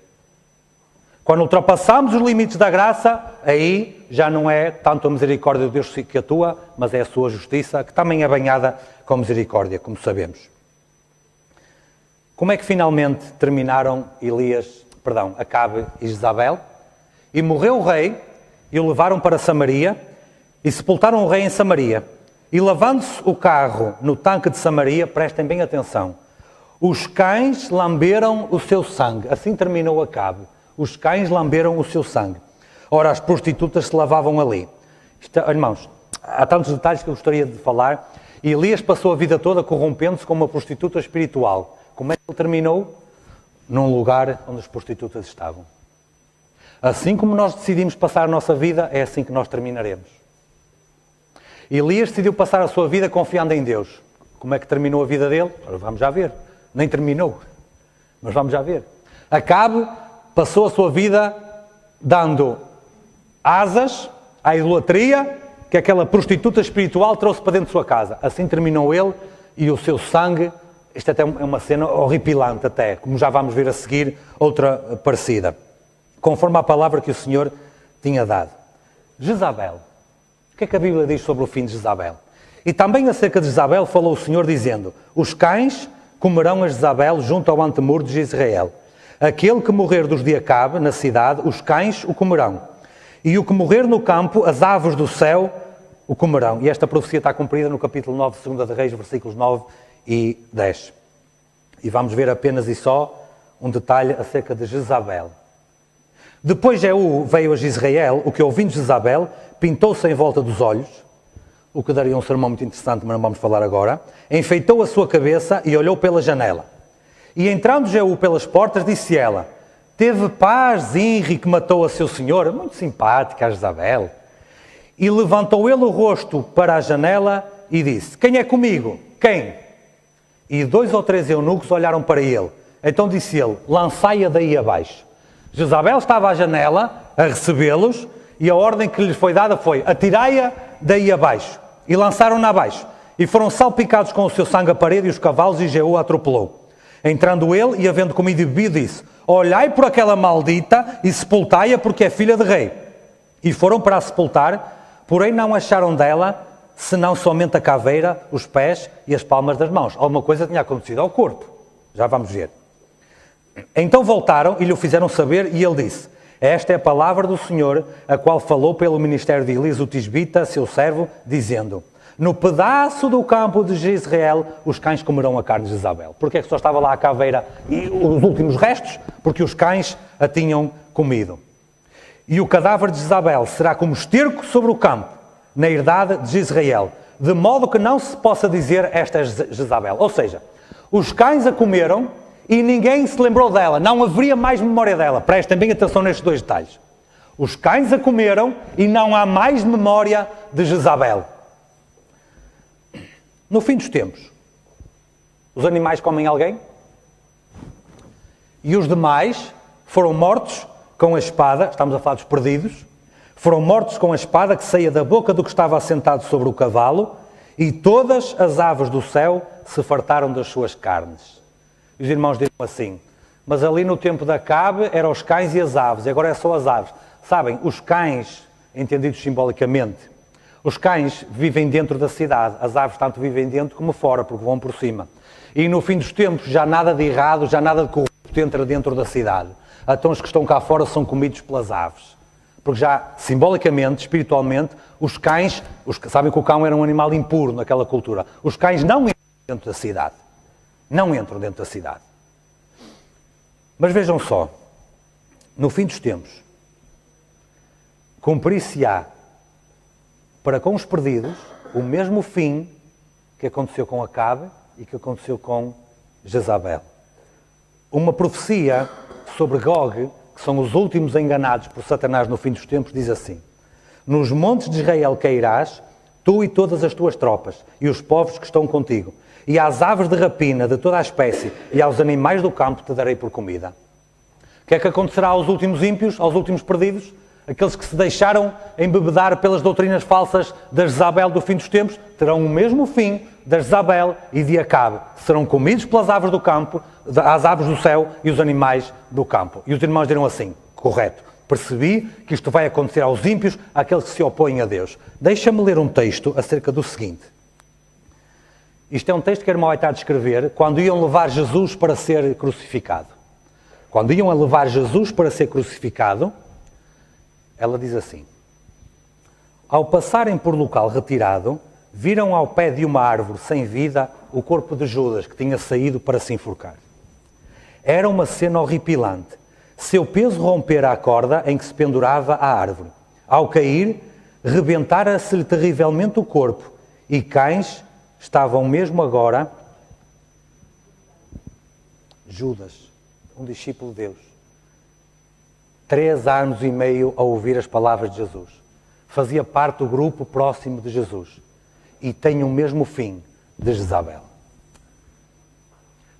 S1: Quando ultrapassamos os limites da graça, aí já não é tanto a misericórdia de Deus que atua, mas é a sua justiça, que também é banhada com misericórdia, como sabemos. Como é que finalmente terminaram Acabe e Jezabel? E morreu o rei, e o levaram para Samaria, e sepultaram o rei em Samaria. E lavando-se o carro no tanque de Samaria, prestem bem atenção, os cães lamberam o seu sangue. Assim terminou Acabe. Os cães lamberam o seu sangue. Ora, as prostitutas se lavavam ali. Irmãos, há tantos detalhes que eu gostaria de falar. E Elias passou a vida toda corrompendo-se como uma prostituta espiritual. Como é que ele terminou? Num lugar onde as prostitutas estavam. Assim como nós decidimos passar a nossa vida, é assim que nós terminaremos. Elias decidiu passar a sua vida confiando em Deus. Como é que terminou a vida dele? Vamos já ver. Nem terminou, mas vamos já ver. Acabe passou a sua vida dando asas à idolatria que aquela prostituta espiritual trouxe para dentro de sua casa. Assim terminou ele e o seu sangue. Isto até é uma cena horripilante até, como já vamos ver a seguir, outra parecida. Conforme a palavra que o Senhor tinha dado. Jezabel. O que é que a Bíblia diz sobre o fim de Jezabel? E também acerca de Jezabel falou o Senhor dizendo, os cães comerão a Jezabel junto ao antemuro de Israel. Aquele que morrer dos de Acabe na cidade, os cães o comerão. E o que morrer no campo, as aves do céu o comerão. E esta profecia está cumprida no capítulo 9 de 2 de Reis, versículos 9 e 10. E vamos ver apenas e só um detalhe acerca de Jezabel. Depois Jeú veio a Israel, o que ouvindo Jezabel, pintou-se em volta dos olhos, o que daria um sermão muito interessante, mas não vamos falar agora, enfeitou a sua cabeça e olhou pela janela. E entrando Jeú pelas portas, disse ela, teve paz Zinri que matou a seu senhor, muito simpática a Jezabel. E levantou ele o rosto para a janela e disse, quem é comigo? Quem? E 2 ou 3 eunucos olharam para ele. Então disse ele, lançai-a daí abaixo. Jezabel estava à janela a recebê-los e a ordem que lhes foi dada foi, atirai-a daí abaixo. E lançaram-na abaixo. E foram salpicados com o seu sangue a parede e os cavalos e Jeú a atropelou. Entrando ele e havendo comido e bebido, disse, olhai por aquela maldita e sepultai-a porque é filha de rei. E foram para a sepultar, porém não acharam dela, senão somente a caveira, os pés e as palmas das mãos. Alguma coisa tinha acontecido ao corpo. Já vamos ver. Então voltaram e lhe o fizeram saber, e ele disse: esta é a palavra do Senhor, a qual falou pelo ministério de Elias o Tisbita, seu servo, dizendo: no pedaço do campo de Jezreel, os cães comerão a carne de Jezabel. Porque é que só estava lá a caveira e os últimos restos? Porque os cães a tinham comido. E o cadáver de Jezabel será como esterco sobre o campo, na herdade de Jezreel, de modo que não se possa dizer esta é Jezabel. Ou seja, os cães a comeram e ninguém se lembrou dela, não haveria mais memória dela. Prestem bem atenção nestes dois detalhes. Os cães a comeram e não há mais memória de Jezabel. No fim dos tempos, os animais comem alguém? E os demais foram mortos com a espada, estamos a falar dos perdidos, foram mortos com a espada que saía da boca do que estava assentado sobre o cavalo, e todas as aves do céu se fartaram das suas carnes. E os irmãos diziam assim: mas ali no tempo de Acabe eram os cães e as aves, e agora é só as aves. Sabem, os cães, entendidos simbolicamente, os cães vivem dentro da cidade, as aves tanto vivem dentro como fora, porque vão por cima. E no fim dos tempos já nada de errado, já nada de corrupto entra dentro da cidade. Então os que estão cá fora são comidos pelas aves. Porque já, simbolicamente, espiritualmente, os cães, sabem que o cão era um animal impuro naquela cultura. Os cães não entram dentro da cidade. Não entram dentro da cidade. Mas vejam só, no fim dos tempos, cumprir-se-á para com os perdidos o mesmo fim que aconteceu com Acabe e que aconteceu com Jezabel. Uma profecia sobre Gog, que são os últimos enganados por Satanás no fim dos tempos, diz assim: nos montes de Israel cairás, tu e todas as tuas tropas, e os povos que estão contigo, e às aves de rapina de toda a espécie, e aos animais do campo te darei por comida. O que é que acontecerá aos últimos ímpios, aos últimos perdidos? Aqueles que se deixaram embebedar pelas doutrinas falsas da Jezabel do fim dos tempos, terão o mesmo fim da Jezabel e de Acabe. Serão comidos pelas aves do campo, as aves do céu e os animais do campo. E os irmãos dirão assim: correto, percebi que isto vai acontecer aos ímpios, àqueles que se opõem a Deus. Deixa-me ler um texto acerca do seguinte. Isto é um texto que a irmã vai estar a descrever quando iam levar Jesus para ser crucificado. Quando iam a levar Jesus para ser crucificado, ela diz assim: ao passarem por local retirado, viram ao pé de uma árvore sem vida o corpo de Judas, que tinha saído para se enforcar. Era uma cena horripilante. Seu peso rompera a corda em que se pendurava a árvore. Ao cair, rebentara-se-lhe terrivelmente o corpo, e cães estavam mesmo agora... Judas, um discípulo de Deus, 3 anos e meio a ouvir as palavras de Jesus. Fazia parte do grupo próximo de Jesus. E tem o mesmo fim de Jezabel.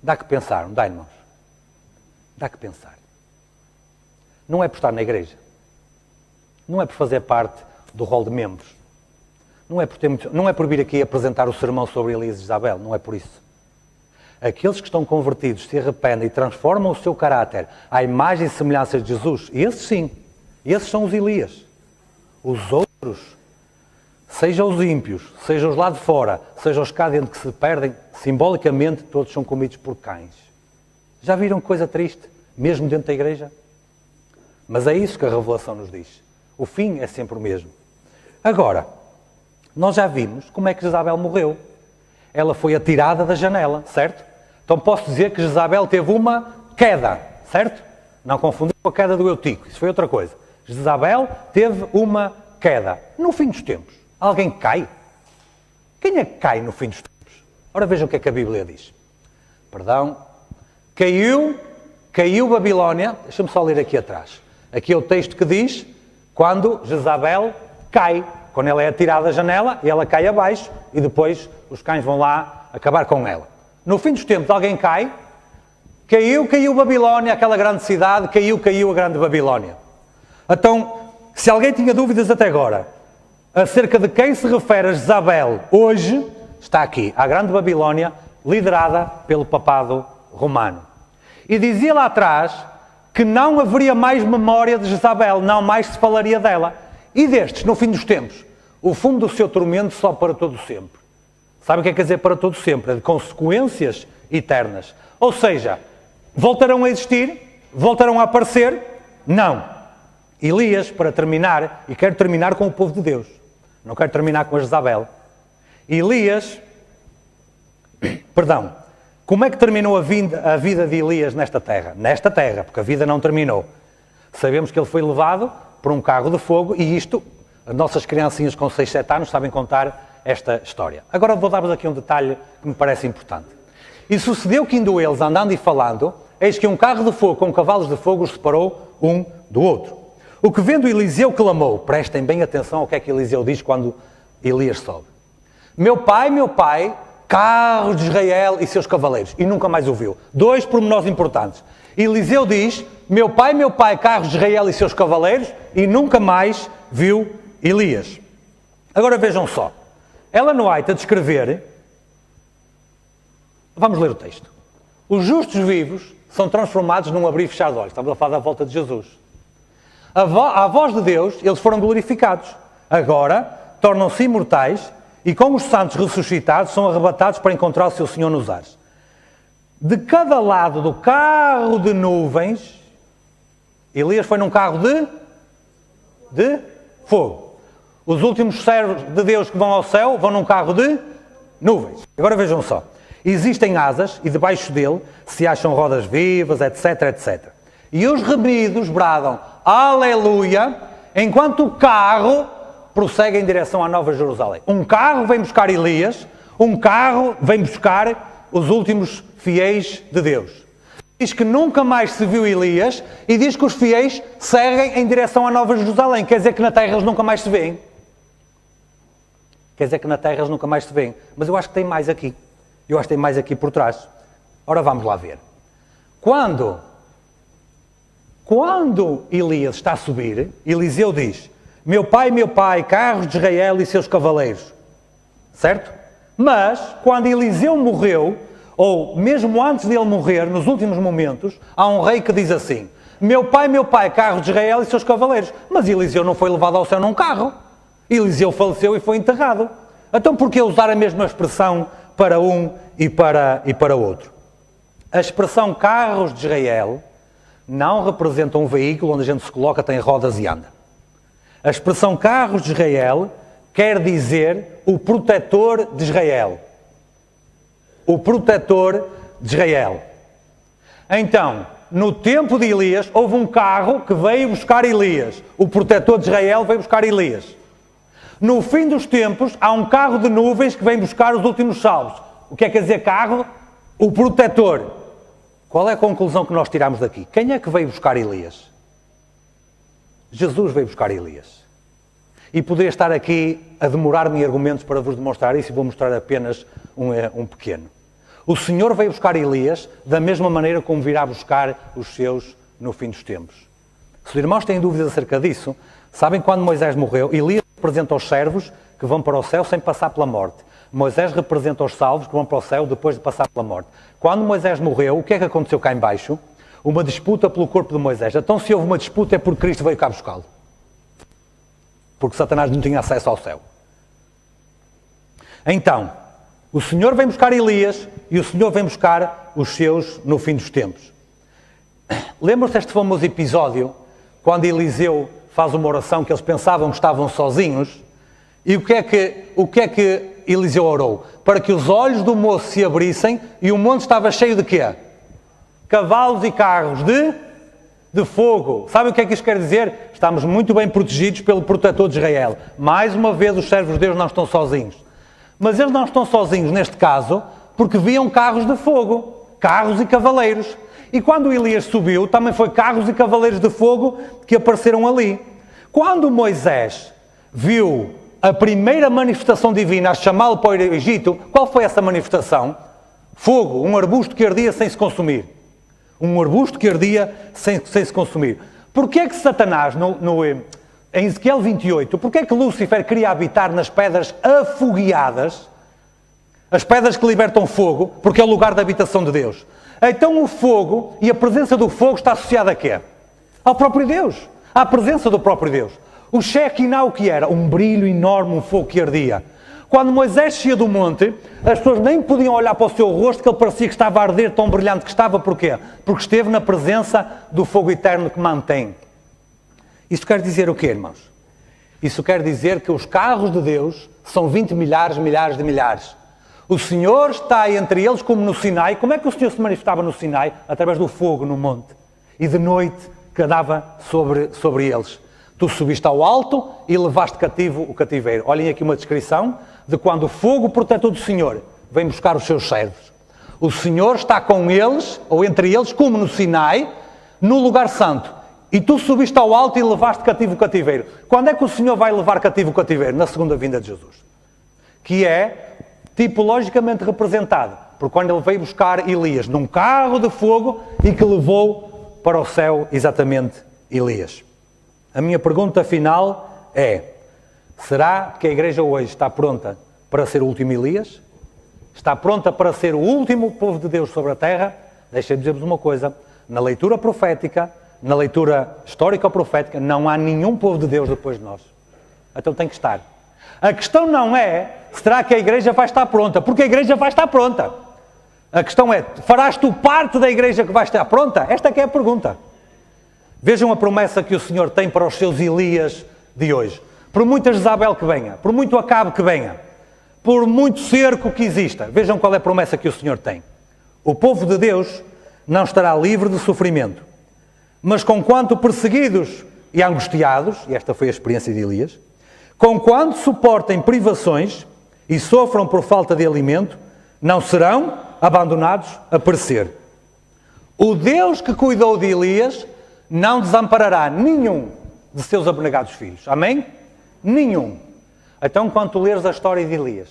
S1: Dá que pensar, não dá, irmãos? Dá que pensar. Não é por estar na igreja. Não é por fazer parte do rol de membros. Não é por vir aqui apresentar o sermão sobre Elias e Jezabel. Não é por isso. Aqueles que estão convertidos, se arrependem e transformam o seu caráter à imagem e semelhança de Jesus, esses sim, esses são os Elias. Os outros, seja os ímpios, seja os lá de fora, seja os cá dentro que se perdem, simbolicamente todos são comidos por cães. Já viram que coisa triste? Mesmo dentro da igreja? Mas é isso que a revelação nos diz. O fim é sempre o mesmo. Agora, nós já vimos como é que Jezabel morreu. Ela foi atirada da janela, certo? Então posso dizer que Jezabel teve uma queda, certo? Não confundir com a queda do Eutico, isso foi outra coisa. Jezabel teve uma queda. No fim dos tempos, alguém cai? Quem é que cai no fim dos tempos? Ora vejam o que é que a Bíblia diz. Perdão. Caiu Babilónia. Deixa-me só ler aqui atrás. Aqui é o texto que diz quando Jezabel cai. Quando ela é atirada da janela e ela cai abaixo e depois os cães vão lá acabar com ela. No fim dos tempos alguém cai. Caiu Babilónia, aquela grande cidade. Caiu a grande Babilónia. Então, se alguém tinha dúvidas até agora acerca de quem se refere a Jezabel hoje, está aqui, a grande Babilónia, liderada pelo papado romano. E dizia lá atrás que não haveria mais memória de Jezabel, não mais se falaria dela. E destes, no fim dos tempos, o fundo do seu tormento só para todo sempre. Sabe o que é quer dizer para todo sempre? É de consequências eternas. Ou seja, voltarão a existir? Voltarão a aparecer? Não. Elias, para terminar, e quero terminar com o povo de Deus, não quero terminar com a Jezabel. Como é que terminou a vida de Elias nesta terra? Nesta terra, porque a vida não terminou. Sabemos que ele foi levado por um carro de fogo e isto, as nossas criancinhas com 6, 7 anos sabem contar esta história. Agora vou dar-vos aqui um detalhe que me parece importante. E sucedeu que indo eles andando e falando, eis que um carro de fogo com cavalos de fogo os separou um do outro. O que vendo Eliseu clamou, prestem bem atenção ao que é que Eliseu diz quando Elias sobe. Meu pai, carros de Israel e seus cavaleiros. E nunca mais o viu. 2 pormenores importantes. Eliseu diz, meu pai, carros de Israel e seus cavaleiros, e nunca mais viu Elias. Agora vejam só. Ellen White a descrever, vamos ler o texto. Os justos vivos são transformados num abrir e fechar de olhos. Estamos a falar da volta de Jesus. À voz de Deus, eles foram glorificados. Agora, tornam-se imortais e com os santos ressuscitados são arrebatados para encontrar o seu Senhor nos ares. De cada lado do carro de nuvens, Elias foi num carro de fogo. Os últimos servos de Deus que vão ao céu vão num carro de nuvens. Agora vejam só. Existem asas e debaixo dele se acham rodas vivas, etc, etc. E os remidos bradam aleluia, enquanto o carro prossegue em direção à Nova Jerusalém. Um carro vem buscar Elias, um carro vem buscar os últimos fiéis de Deus. Diz que nunca mais se viu Elias e diz que os fiéis seguem em direção à Nova Jerusalém. Quer dizer que na terra eles nunca mais se veem. Mas eu acho que tem mais aqui. Eu acho que tem mais aqui por trás. Ora, vamos lá ver. Quando Elias está a subir, Eliseu diz, meu pai, carros de Israel e seus cavaleiros. Certo? Mas, quando Eliseu morreu, ou mesmo antes dele morrer, nos últimos momentos, há um rei que diz assim, meu pai, carros de Israel e seus cavaleiros. Mas Eliseu não foi levado ao céu num carro. Eliseu faleceu e foi enterrado. Então, por que usar a mesma expressão para um e para outro? A expressão carros de Israel não representa um veículo onde a gente se coloca, tem rodas e anda. A expressão carros de Israel quer dizer o protetor de Israel. O protetor de Israel. Então, no tempo de Elias, houve um carro que veio buscar Elias. O protetor de Israel veio buscar Elias. No fim dos tempos, há um carro de nuvens que vem buscar os últimos salvos. O que é que quer dizer carro? O protetor. Qual é a conclusão que nós tiramos daqui? Quem é que veio buscar Elias? Jesus veio buscar Elias. E poderia estar aqui a demorar-me em argumentos para vos demonstrar isso e vou mostrar apenas um pequeno. O Senhor veio buscar Elias da mesma maneira como virá buscar os seus no fim dos tempos. Se os irmãos têm dúvidas acerca disso, sabem quando Moisés morreu, Elias representa os servos que vão para o céu sem passar pela morte. Moisés representa os salvos que vão para o céu depois de passar pela morte. Quando Moisés morreu, o que é que aconteceu cá em baixo? Uma disputa pelo corpo de Moisés. Então, se houve uma disputa é porque Cristo veio cá buscá-lo. Porque Satanás não tinha acesso ao céu. Então, o Senhor vem buscar Elias e o Senhor vem buscar os seus no fim dos tempos. Lembram-se deste famoso episódio, quando Eliseu faz uma oração que eles pensavam que estavam sozinhos? E o que é que Eliseu orou? Para que os olhos do moço se abrissem e o monte estava cheio de quê? Cavalos e carros de fogo. Sabe o que é que isto quer dizer? Estamos muito bem protegidos pelo protetor de Israel. Mais uma vez, os servos de Deus não estão sozinhos. Mas eles não estão sozinhos neste caso porque viam carros de fogo, carros e cavaleiros. E quando Elias subiu, também foi carros e cavaleiros de fogo que apareceram ali. Quando Moisés viu a primeira manifestação divina a chamá-lo para o Egito, qual foi essa manifestação? Fogo, um arbusto que ardia sem se consumir. Um arbusto que ardia sem se consumir. Porquê é que Satanás, em Ezequiel 28, porquê é que Lúcifer queria habitar nas pedras afogueadas? As pedras que libertam fogo, porque é o lugar da habitação de Deus. Então o fogo e a presença do fogo está associada a quê? Ao próprio Deus. À presença do próprio Deus. O Shekinah o que era? Um brilho enorme, um fogo que ardia. Quando Moisés descia do monte, as pessoas nem podiam olhar para o seu rosto, que ele parecia que estava a arder, tão brilhante que estava. Porquê? Porque esteve na presença do fogo eterno que mantém. Isso quer dizer o quê, irmãos? Isso quer dizer que os carros de Deus são 20 milhares, milhares de milhares. O Senhor está entre eles como no Sinai. Como é que o Senhor se manifestava no Sinai? Através do fogo no monte. E de noite quedava sobre eles. Tu subiste ao alto e levaste cativo o cativeiro. Olhem aqui uma descrição de quando o fogo protetor do Senhor vem buscar os seus servos. O Senhor está com eles, ou entre eles, como no Sinai, no lugar santo. E tu subiste ao alto e levaste cativo o cativeiro. Quando é que o Senhor vai levar cativo o cativeiro? Na segunda vinda de Jesus. Que é tipologicamente representado por quando ele veio buscar Elias num carro de fogo e que levou para o céu exatamente Elias. A minha pergunta final é: será que a igreja hoje está pronta para ser o último Elias? Está pronta para ser o último povo de Deus sobre a terra? Deixem-me dizer-vos uma coisa: na leitura profética, na leitura histórico-profética, não há nenhum povo de Deus depois de nós. Então tem que estar. A questão não é, será que a igreja vai estar pronta? Porque a igreja vai estar pronta. A questão é, farás tu parte da igreja que vai estar pronta? Esta é que é a pergunta. Vejam a promessa que o Senhor tem para os seus Elias de hoje. Por muita Jezabel que venha, por muito Acabe que venha, por muito cerco que exista, vejam qual é a promessa que o Senhor tem. O povo de Deus não estará livre de sofrimento, mas conquanto perseguidos e angustiados, e esta foi a experiência de Elias, conquanto suportem privações e sofram por falta de alimento, não serão abandonados a perecer. O Deus que cuidou de Elias não desamparará nenhum de seus abnegados filhos. Amém? Nenhum. Então, quando tu leres a história de Elias,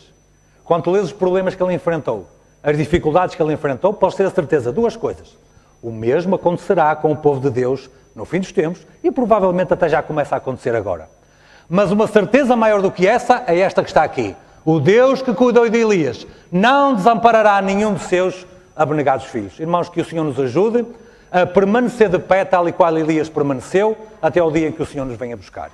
S1: quando tu leres os problemas que ele enfrentou, as dificuldades que ele enfrentou, podes ter a certeza de duas coisas. O mesmo acontecerá com o povo de Deus no fim dos tempos e provavelmente até já começa a acontecer agora. Mas uma certeza maior do que essa é esta que está aqui. O Deus que cuidou de Elias não desamparará nenhum de seus abnegados filhos. Irmãos, que o Senhor nos ajude a permanecer de pé tal e qual Elias permaneceu até ao dia em que o Senhor nos venha buscar.